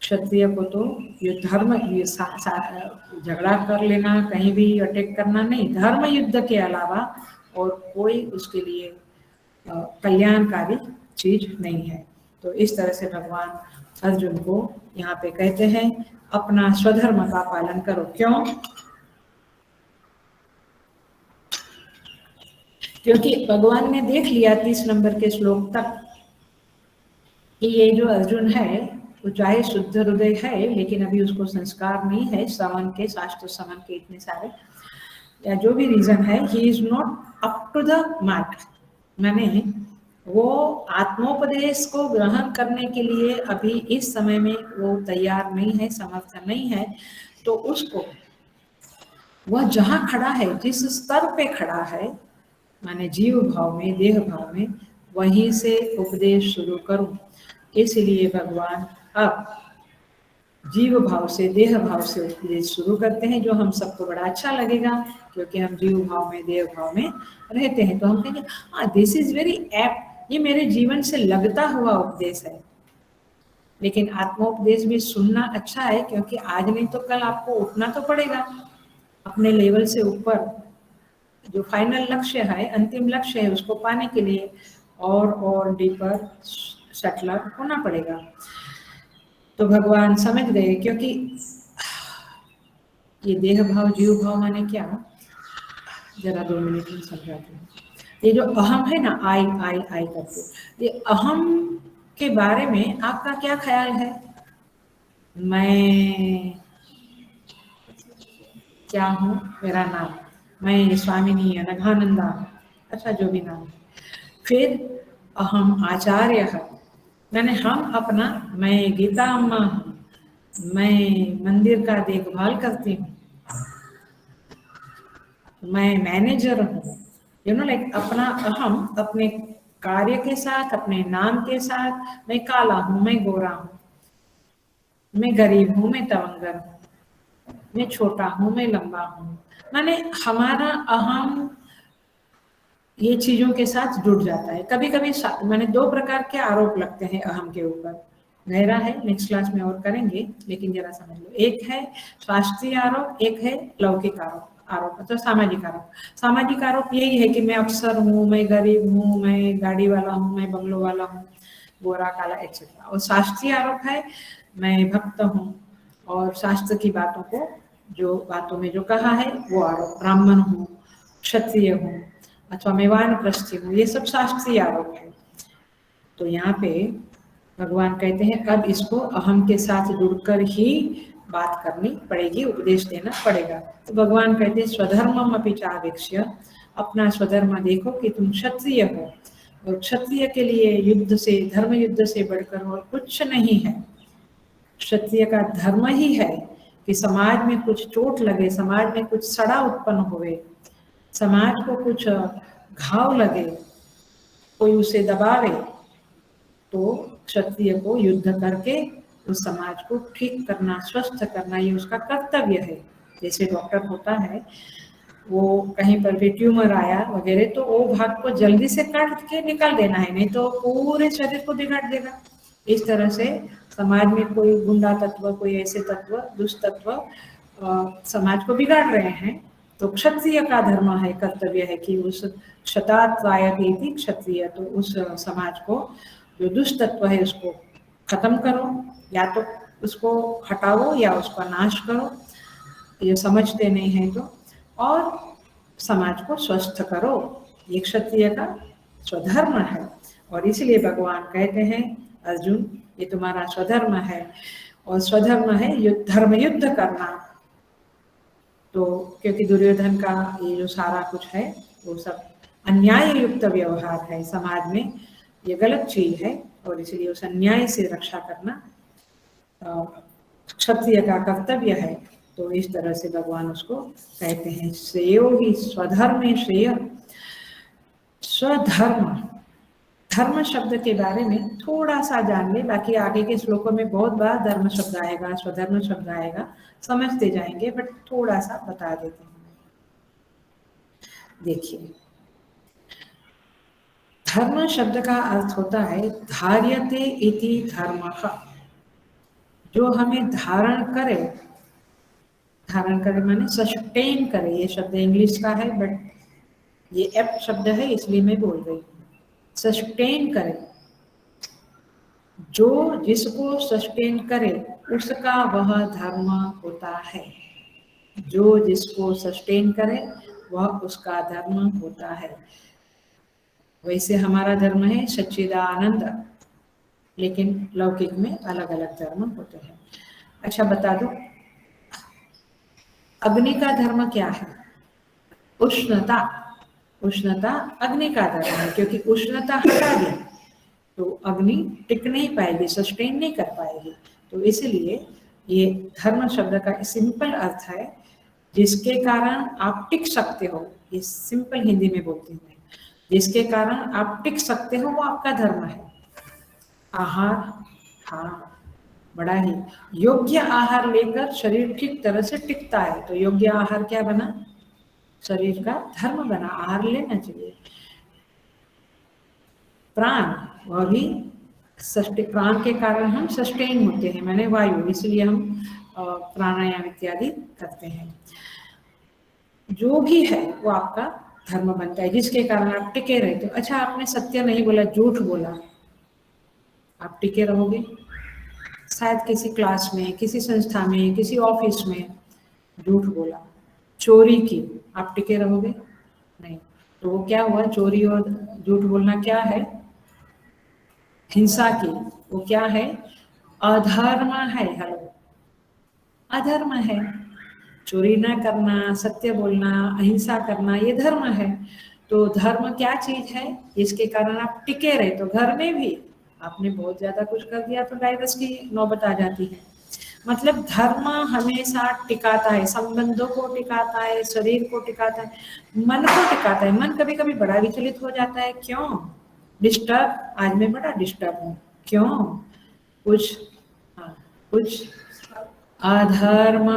क्षत्रिय को तो ये धर्म, ये झगड़ा कर लेना, कहीं भी अटैक करना नहीं, धर्म युद्ध के अलावा और कोई उसके लिए कल्याणकारी चीज नहीं है। तो इस तरह से भगवान अर्जुन को यहाँ पे कहते हैं अपना स्वधर्म का पालन करो। क्यों? क्योंकि भगवान ने देख लिया 30 नंबर के श्लोक तक कि ये जो अर्जुन है वो चाहे शुद्ध हृदय है, लेकिन अभी उसको संस्कार नहीं है, श्रवण के, शास्त्र श्रवण के इतने सारे, या जो भी रीजन है, he is not up to the mark, माने वो आत्मोपदेश को ग्रहण करने के लिए अभी इस समय में वो तैयार नहीं है, समर्थ नहीं है। तो उसको, वह जहाँ खड़ा है, जिस स्तर पे खड़ा है, माने जीव भाव में, देह भाव में, वहीं से उपदेश शुरू करूं। इसलिए भगवान अब जीव भाव से, देह भाव से उपदेश शुरू करते हैं, जो हम सबको बड़ा अच्छा लगेगा, क्योंकि हम जीव भाव में, देह भाव में रहते हैं। तो हम कहेंगे हाँ, दिस इज वेरी एप्ट, ये मेरे जीवन से लगता हुआ उपदेश है। लेकिन आत्मोपदेश भी सुनना अच्छा है, क्योंकि आज नहीं तो कल आपको उठना तो पड़ेगा अपने लेवल से ऊपर। जो फाइनल लक्ष्य है, अंतिम लक्ष्य है, उसको पाने के लिए और डीपर, सटलर होना पड़ेगा। तो भगवान समझ गए, क्योंकि ये देह भाव, जीव भाव माने क्या, जरा 2 मिनट में समझाती हूँ। ये जो अहम है ना, आई आई आई करके, ये अहम के बारे में आपका क्या ख्याल है? मैं क्या हूँ, मेरा नाम, मैं स्वामिनी अनघानंदा, अच्छा जो भी नाम है। फिर अहम आचार्य है, मैंने हम अपना, मैं गीता अम्मा हूँ, मैं मंदिर का देखभाल करती हूँ, मैं मैनेजर हूँ। लाइक अपना अहम अपने कार्य के साथ, अपने नाम के साथ, मैं काला हूँ, मैं गोरा हूँ, मैं गरीब हूँ, मैं तवंगर हूँ, मैं छोटा हूँ, मैं लंबा हूँ। माने हमारा अहम ये चीजों के साथ जुड़ जाता है। कभी कभी मैंने 2 प्रकार के आरोप लगते हैं अहम के ऊपर, गहरा है, नेक्स्ट क्लास में और करेंगे, लेकिन जरा समझ लो। एक है शास्त्रीय आरोप, एक है लौकिक आरोप। मतलब सामाजिक आरोप। सामाजिक आरोप यही है कि मैं अफसर हूँ, मैं गरीब हूँ, मैं गाड़ी वाला हूँ, मैं बंगलो वाला हूँ, गोरा काला एक्सेट्रा। और शास्त्रीय आरोप है मैं भक्त हूँ और शास्त्र की बातों को, जो बातों में जो कहा है वो आरोप, ब्राह्मण हूँ, क्षत्रिय हूँ अथवा मैं वानप्रस्थी हूँ, ये सब शास्त्रीय आरोप है। तो यहाँ पे भगवान कहते हैं अब इसको अहम के साथ जुड़कर ही बात करनी पड़ेगी, उपदेश देना पड़ेगा। तो भगवान कहते हैं स्वधर्मम अपि चावेक्ष्य, अपना स्वधर्म देखो कि तुम क्षत्रिय हो, और क्षत्रिय के लिए युद्ध से, धर्म युद्ध से बढ़कर और कुछ नहीं है। क्षत्रिय का धर्म ही है कि समाज में कुछ चोट लगे, समाज में कुछ सड़ा उत्पन्न हुए, समाज को कुछ घाव लगे, कोई उसे दबावे, तो क्षत्रिय को युद्ध करके उस समाज को ठीक करना, स्वस्थ करना, ये उसका कर्तव्य है। जैसे डॉक्टर होता है, वो कहीं पर भी ट्यूमर आया वगैरह तो वो भाग को जल्दी से काट के निकाल देना है, नहीं तो पूरे शरीर को बिगाड़ देगा। इस तरह से समाज में कोई गुंडा तत्व, कोई ऐसे तत्व, दुष्टत्व समाज को बिगाड़ रहे हैं, तो क्षत्रिय का धर्म है, कर्तव्य है कि उस क्षतात्वायति क्षत्रिय, तो उस समाज को जो दुष्ट तत्व है उसको खत्म करो, या तो उसको हटाओ या उसका नाश करो, ये समझते नहीं है तो, और समाज को स्वस्थ करो। ये क्षत्रिय का स्वधर्म है। और इसलिए भगवान कहते हैं अर्जुन, ये तुम्हारा स्वधर्म है, और स्वधर्म है धर्म युद्ध करना। तो क्योंकि दुर्योधन का ये जो सारा कुछ है वो सब अन्याय युक्त व्यवहार है समाज में, ये गलत चीज है, और इसलिए उस अन्याय से रक्षा करना क्षत्रिय का कर्तव्य है। तो इस तरह से भगवान उसको कहते हैं श्रेयो ही स्वधर्मे श्रेय। स्वधर्म, धर्म शब्द के बारे में थोड़ा सा जान ले, बाकी आगे के श्लोकों में बहुत बार धर्म शब्द आएगा, स्वधर्म शब्द आएगा, समझते जाएंगे, बट थोड़ा सा बता देते हैं। देखिए, धर्म शब्द का अर्थ होता है धार्यते इति धर्मः, जो हमें धारण करे। धारण करे माने सस्टेन करे, ये शब्द इंग्लिश का है बट ये एप्ट शब्द है इसलिए मैं बोल रही हूँ। सस्टेन करे, जो जिसको सस्टेन करे उसका वह धर्म होता है। जो जिसको सस्टेन करे वह उसका धर्म होता है। वैसे हमारा धर्म है सच्चिदानंद, लेकिन लौकिक में अलग अलग धर्म होते हैं। अच्छा बता दो, अग्नि का धर्म क्या है? उष्णता। उष्णता अग्नि का धर्म है, क्योंकि उष्णता हटा दी तो अग्नि टिक नहीं पाएगी, सस्टेन नहीं कर पाएगी। तो इसलिए ये धर्म शब्द का सिंपल अर्थ है जिसके कारण आप टिक सकते हो। ये सिंपल हिंदी में बोलती हूँ, जिसके कारण आप टिक सकते हो वो आपका धर्म है। आहार, हाँ, बड़ा ही योग्य आहार लेकर शरीर ठीक तरह से टिकता है। तो योग्य आहार क्या बना? शरीर का धर्म बना, आहार लेना चाहिए। प्राण, वह भी प्राण के कारण हम सस्टेन होते हैं, मैंने वायु, इसलिए हम प्राणायाम इत्यादि करते हैं। जो भी है वो आपका धर्म बनता है, जिसके कारण आप टिके रहते हो। अच्छा, आपने सत्य नहीं बोला, झूठ बोला, आप टिके रहोगे? शायद किसी क्लास में, किसी संस्था में, किसी ऑफिस में झूठ बोला, चोरी की, आप टिके रहोगे? नहीं। तो वो क्या हुआ? चोरी और झूठ बोलना क्या है? हिंसा की। वो क्या है? अधर्म है। हेलो, अधर्म है। चोरी ना करना, सत्य बोलना, अहिंसा करना, ये धर्म है। तो धर्म क्या चीज है जिसके कारण आप टिके रहे? तो घर में भी आपने बहुत ज्यादा कुछ कर दिया तो डाइवर्स की नौबत आ जाती है। मतलब धर्म हमेशा टिकाता है, संबंधों को टिकाता है, शरीर को टिकाता है, मन को टिकाता है। मन कभी कभी बड़ा विचलित हो जाता है, क्यों? डिस्टर्ब, आज मैं बड़ा डिस्टर्ब हूँ, क्यों? कुछ हाँ, कुछ अधर्म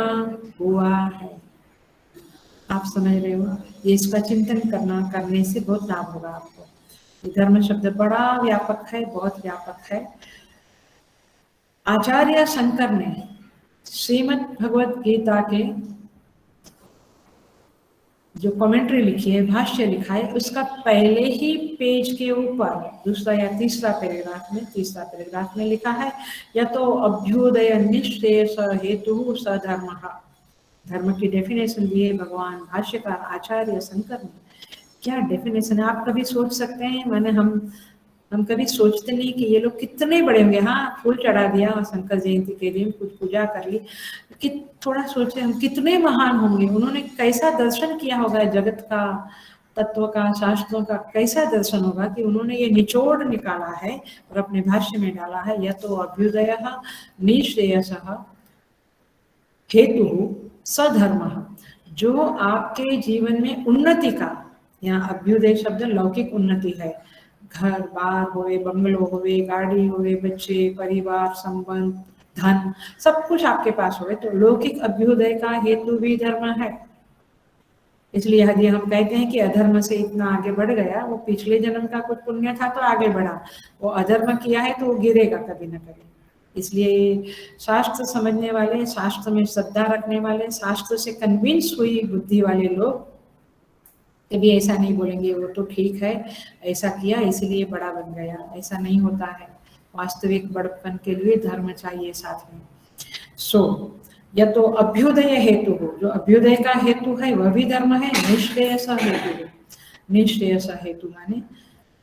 हुआ है, आप समझ रहे हो? ये इसका चिंतन करने से बहुत लाभ होगा आपको। ये धर्म शब्द बड़ा व्यापक है, बहुत व्यापक है। आचार्य शंकर ने श्रीमद् भगवत गीता के जो कमेंट्री लिखी है, भाष्य लिखा है, उसका पहले ही पेज के ऊपर दूसरा या तीसरा पैराग्राफ में लिखा है, या तो अभ्युदय निश्रेयस हेतु सधर्मः। धर्म की डेफिनेशन दी है भगवान भाष्यकार आचार्य शंकर ने। क्या डेफिनेशन है, आप कभी सोच सकते हैं? मैंने हम कभी सोचते नहीं कि ये लोग कितने बड़े होंगे। हाँ, फूल चढ़ा दिया और शंकर जयंती के दिन कुछ पूजा कर ली, कि थोड़ा सोचे हम कितने महान होंगे, उन्होंने कैसा दर्शन किया होगा जगत का, तत्व का, शास्त्रों का कैसा दर्शन होगा कि उन्होंने ये निचोड़ निकाला है और अपने भाष्य में डाला है। यह तो अभ्युदय निश्रेयस हेतु सधर्म, जो आपके जीवन में उन्नति का, यहाँ अभ्युदय शब्द लौकिक उन्नति है, घर बार होवे, बंगलो होवे, गाड़ी होवे, बच्चे, परिवार, संबंध, धन, सब कुछ आपके पास होवे, तो लौकिक अभ्युदय का हेतु भी धर्म है। इसलिए यदि हम कहते हैं कि अधर्म से इतना आगे बढ़ गया, वो पिछले जन्म का कुछ पुण्य था तो आगे बढ़ा, वो अधर्म किया है तो वो गिरेगा कभी न कभी। इसलिए शास्त्र समझने वाले, शास्त्र में श्रद्धा रखने वाले, शास्त्र से कन्विंस हुई बुद्धि वाले लोग कभी ऐसा नहीं बोलेंगे वो तो ठीक है, ऐसा किया इसलिए बड़ा बन गया, ऐसा नहीं होता है। वास्तविक बड़पन के लिए धर्म चाहिए साथ में। या तो अभ्युदय हेतु हो, जो अभ्युदय का हेतु है वह भी धर्म है। निश्रेयस हेतु हो, निश्रेयस हेतु माने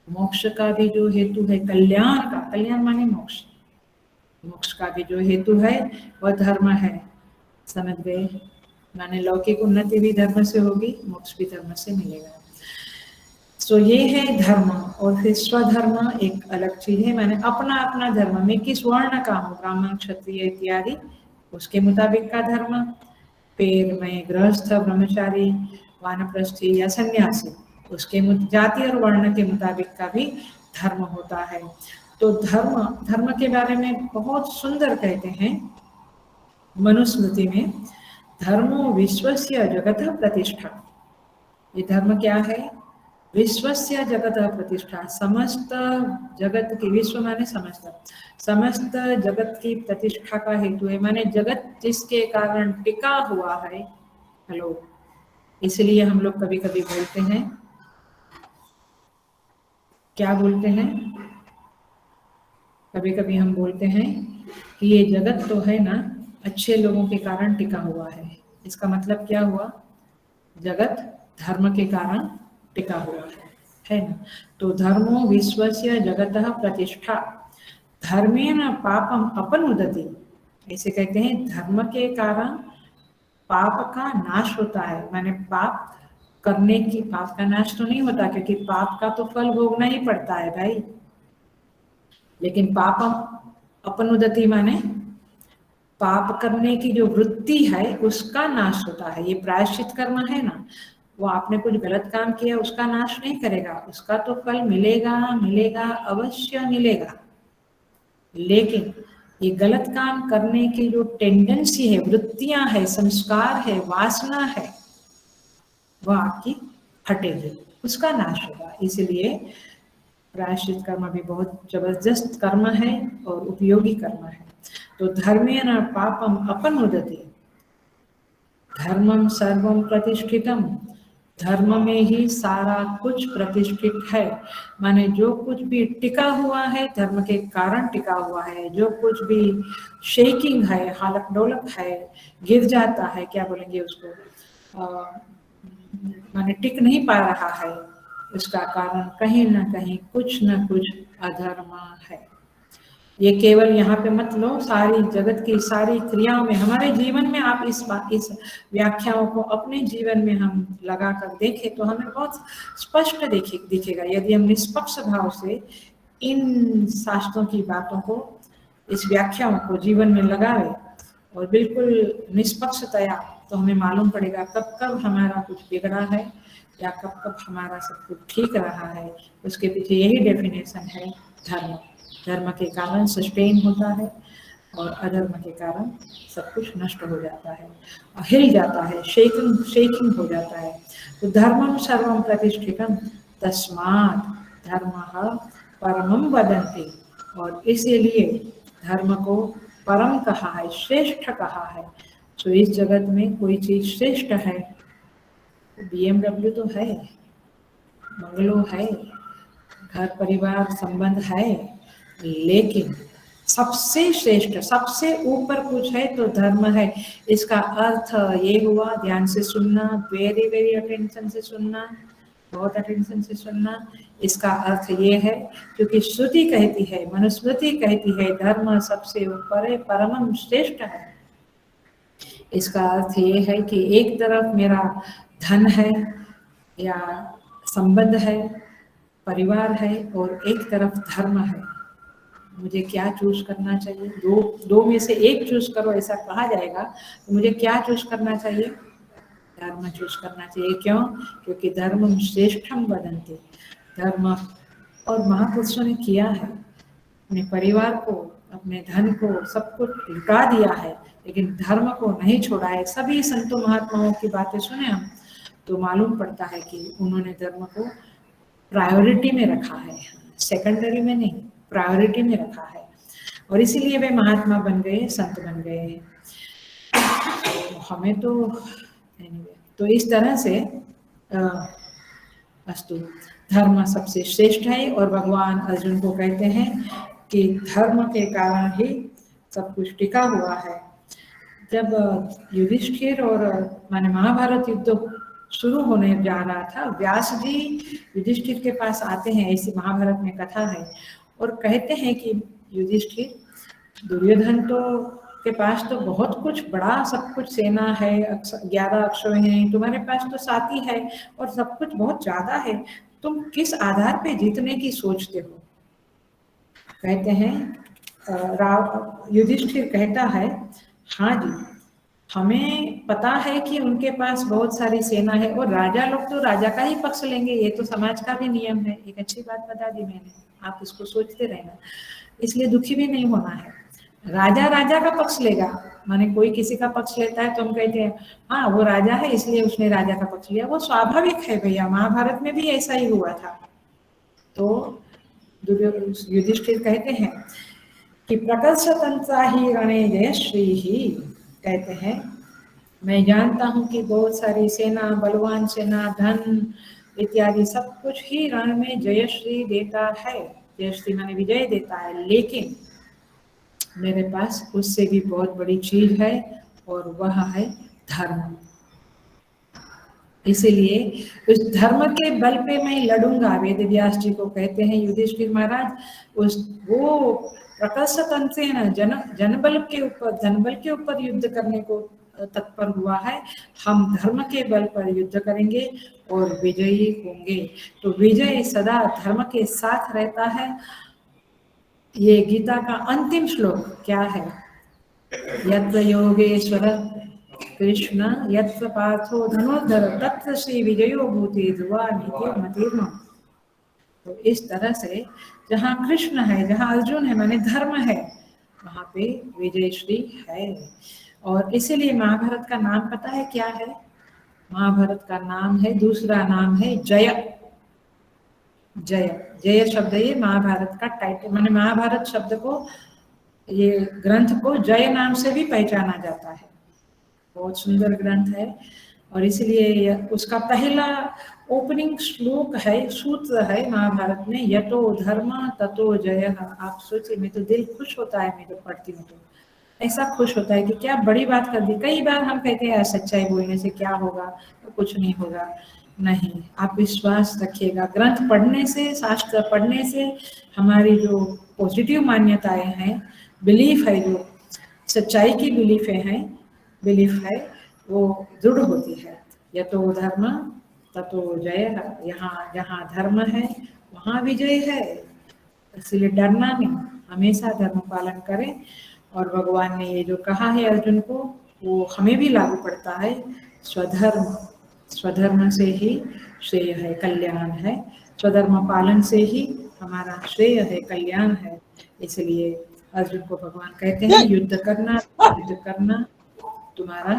मोक्ष का भी जो हेतु है, कल्याण का, कल्याण माने मोक्ष, मोक्ष का भी जो हेतु है वह धर्म है। समझ गए? माने लौकिक उन्नति भी धर्म से होगी, मोक्ष भी धर्म से मिलेगा। तो ये है धर्म। और फिर स्वधर्म एक अलग चीज है, मैंने अपना अपना धर्म, मैं किस वर्ण का हूँ, ब्राह्मण, क्षत्रिय इत्यादि, उसके मुताबिक का धर्म। फिर मैं गृहस्थ, ब्रह्मचारी, वानप्रस्थी या सन्यासी, उसके जाति और वर्ण के मुताबिक का भी धर्म होता है। तो धर्म के बारे में बहुत सुंदर कहते हैं मनुस्मृति में, धर्मो विश्वस्य जगतः प्रतिष्ठा। ये धर्म क्या है? विश्वस्य जगतः प्रतिष्ठा, समस्त जगत की, विश्व माने समस्त जगत की प्रतिष्ठा का हेतु है, माने जगत जिसके कारण टिका हुआ है। हेलो, इसलिए हम लोग कभी कभी बोलते हैं, क्या बोलते हैं, कभी कभी हम बोलते हैं कि ये जगत तो है ना अच्छे लोगों के कारण टिका हुआ है। इसका मतलब क्या हुआ? जगत धर्म के कारण टिका हुआ है ना। तो धर्मो विश्वस्य जगतः प्रतिष्ठा, धर्मेण पापम अपनुदति। ऐसे कहते हैं धर्म के कारण पाप का नाश होता है, माने पाप करने की, पाप का नाश तो नहीं होता क्योंकि पाप का तो फल भोगना ही पड़ता है भाई, लेकिन पापम अपनुदति माने पाप करने की जो वृत्ति है उसका नाश होता है। ये प्रायश्चित कर्म है ना, वो आपने कुछ गलत काम किया उसका नाश नहीं करेगा, उसका तो फल मिलेगा अवश्य मिलेगा, लेकिन ये गलत काम करने की जो टेंडेंसी है, वृत्तियां है, संस्कार है, वासना है, वह आपकी हटेगी, उसका नाश होगा। इसलिए प्रायश्चित कर्म भी बहुत जबरदस्त कर्म है और उपयोगी कर्म है। तो धर्मेण पापम अपनुदति, धर्मम सर्वम प्रतिष्ठितम, धर्म में ही सारा कुछ प्रतिष्ठित है, माने जो कुछ भी टिका हुआ है धर्म के कारण टिका हुआ है। जो कुछ भी शेकिंग है, हालत डोलक है, गिर जाता है, क्या बोलेंगे उसको, माने टिक नहीं पा रहा है, उसका कारण कहीं ना कहीं कुछ न कुछ अधर्म है। ये केवल यहाँ पे मत लो, सारी जगत की सारी क्रियाओं में, हमारे जीवन में आप इस व्याख्याओं को अपने जीवन में हम लगा कर देखें तो हमें बहुत स्पष्ट दिखेगा। यदि हम निष्पक्ष भाव से इन शास्त्रों की बातों को, इस व्याख्याओं को जीवन में लगावे और बिल्कुल निष्पक्षतया, तो हमें मालूम पड़ेगा कब कब हमारा कुछ बिगड़ा है या कब कब हमारा सब कुछ ठीक रहा है। उसके पीछे यही डेफिनेशन है धर्म। धर्म के कारण सस्टेन होता है और अधर्म के कारण सब कुछ नष्ट हो जाता है, हिल जाता है, शेकिंग हो जाता है। तो धर्मं सर्वं प्रतिष्ठितम् तस्मात् धर्मः परमं वदन्ति। और इसीलिए धर्म को परम कहा है, श्रेष्ठ कहा है। तो इस जगत में कोई चीज श्रेष्ठ है, BMW तो है, बंगलो है, घर परिवार संबंध है, लेकिन सबसे श्रेष्ठ, सबसे ऊपर कुछ है तो धर्म है। इसका अर्थ ये हुआ, ध्यान से सुनना, वेरी वेरी अटेंशन से सुनना, बहुत अटेंशन से सुनना। इसका अर्थ ये है, क्योंकि श्रुति कहती है, मनुस्मृति कहती है धर्म सबसे ऊपर है, परमम श्रेष्ठ है। इसका अर्थ ये है कि एक तरफ मेरा धन है या संबंध है, परिवार है, और एक तरफ धर्म है। मुझे क्या चूज करना चाहिए? दो में से एक चूज करो ऐसा कहा जाएगा, तो मुझे क्या चूज करना चाहिए? धर्म चूज करना चाहिए। क्यों? क्योंकि धर्म श्रेष्ठम वदन्ति। धर्म, और महापुरुषों ने किया है, अपने परिवार को, अपने धन को, सब कुछ लुटा दिया है, लेकिन धर्म को नहीं छोड़ा है। सभी संतों महात्माओं की बातें सुने हम तो मालूम पड़ता है कि उन्होंने धर्म को प्रायोरिटी में रखा है, सेकेंडरी में नहीं, प्रायोरिटी में रखा है, और इसीलिए वे महात्मा बन गए, संत बन गए। तो हमें तो तो इस तरह से अस्तु, धर्म सबसे श्रेष्ठ है। और भगवान अर्जुन को कहते हैं कि धर्म के कारण ही सब कुछ टिका हुआ है। जब युधिष्ठिर और माने महाभारत युद्ध शुरू होने जा रहा था, व्यास जी युधिष्ठिर के पास आते हैं, ऐसी महाभारत में कथा है, और कहते हैं कि युधिष्ठिर, दुर्योधन तो के पास तो बहुत कुछ बड़ा सब कुछ सेना है, 11 अक्षर हैं, तुम्हारे पास तो 7 ही है और सब कुछ बहुत ज्यादा है, तुम किस आधार पे जीतने की सोचते हो? कहते हैं युधिष्ठिर कहता है, हाँ जी, हमें पता है कि उनके पास बहुत सारी सेना है, और राजा लोग तो राजा का ही पक्ष लेंगे, ये तो समाज का भी नियम है। एक अच्छी बात बता दी मैंने, आप इसको सोचते रहना, इसलिए दुखी भी नहीं होना है। राजा राजा का पक्ष लेगा, माने कोई किसी का पक्ष लेता है तो हम कहते हैं हाँ वो राजा है इसलिए उसने राजा का पक्ष लिया, वो स्वाभाविक है भैया, महाभारत में भी ऐसा ही हुआ था। तो युधिष्ठिर कहते हैं कि प्रकर्षतंत्रा ही रणे जयश्री ही, कहते हैं मैं जानता हूँ कि बहुत सारी सेना, बलवान सेना, धन इत्यादि सब कुछ ही रण में जयश्री देता है, जयश्री माने विजय देता है, लेकिन मेरे पास उससे भी बहुत बड़ी चीज है और वह है धर्म। इसीलिए उस धर्म के बल पे मैं लड़ूंगा। वेद व्यास जी को कहते हैं युधिष्ठिर महाराज, उस वो प्रकर्षतंत्र से ना जनबल के ऊपर, धनबल के ऊपर युद्ध करने को तत्पर हुआ है, हम धर्म के बल पर युद्ध करेंगे और विजयी होंगे। तो विजय सदा धर्म के साथ रहता है। ये गीता का अंतिम श्लोक क्या है? यत्र योगेश्वर कृष्ण यत्र पार्थो धनुर्धर तत्र श्री विजयो भूति ध्रुवा नीति मतिर्म। तो इस तरह से जहाँ कृष्ण है, जहाँ अर्जुन है, माने धर्म है, वहां पे विजय श्री है। और इसीलिए महाभारत का नाम पता है क्या है? महाभारत का नाम है, दूसरा नाम है जय। जय, जय शब्द ये महाभारत का टाइटल, माने महाभारत शब्द को, ये ग्रंथ को जय नाम से भी पहचाना जाता है। बहुत सुंदर ग्रंथ है और इसलिए उसका पहला ओपनिंग श्लोक है, सूत्र है महाभारत में, यतो धर्म ततो जय। आप सोचिए, मैं तो दिल खुश होता है, मैं तो पढ़ती हूँ तो ऐसा खुश होता है कि क्या बड़ी बात कर दी। कई बार हम कहते हैं सच्चाई बोलने से क्या होगा, तो कुछ नहीं होगा। नहीं, आप विश्वास रखिएगा, ग्रंथ पढ़ने से, शास्त्र पढ़ने से हमारी जो पॉजिटिव मान्यताएं हैं, बिलीफ है, जो सच्चाई की बिलीफ है, वो दृढ़ होती है। यतो धर्म ततो जय, यहाँ जहाँ धर्म है वहाँ विजय है। इसलिए डरना नहीं, हमेशा धर्म पालन करें और भगवान ने ये जो कहा है अर्जुन को वो हमें भी लागू पड़ता है। स्वधर्म, स्वधर्म से ही श्रेय है, कल्याण है। स्वधर्म पालन से ही हमारा श्रेय है, कल्याण है। इसलिए अर्जुन को भगवान कहते हैं युद्ध करना तुम्हारा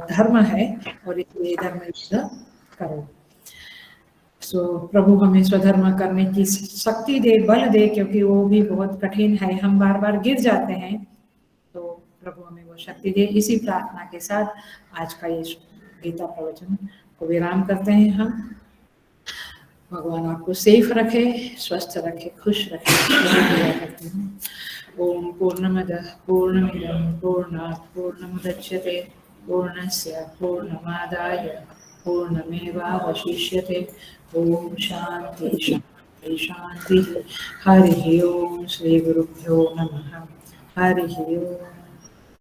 धर्म है और इसलिए धर्म युद्ध करो। सो प्रभु हमें स्वधर्म करने की शक्ति दे, बल दे, क्योंकि वो भी बहुत कठिन है, हम बार बार गिर जाते हैं, तो प्रभु हमें वो शक्ति दे। इसी प्रार्थना के साथ आज का ये गीता प्रवचन को विराम करते हैं हम। भगवान आपको सेफ रखे, स्वस्थ रखे, खुश रखे। ओम पूर्णमदः पूर्णमिदं पूर्णात् पूर्णमुदच्यते पूर्णस्य पूर्णमादाय पूर्णमेवावशिष्यते। ओम शांति शांति शांति। हरि ओम। श्री गुरुभ्यो नमः। हरि ओम।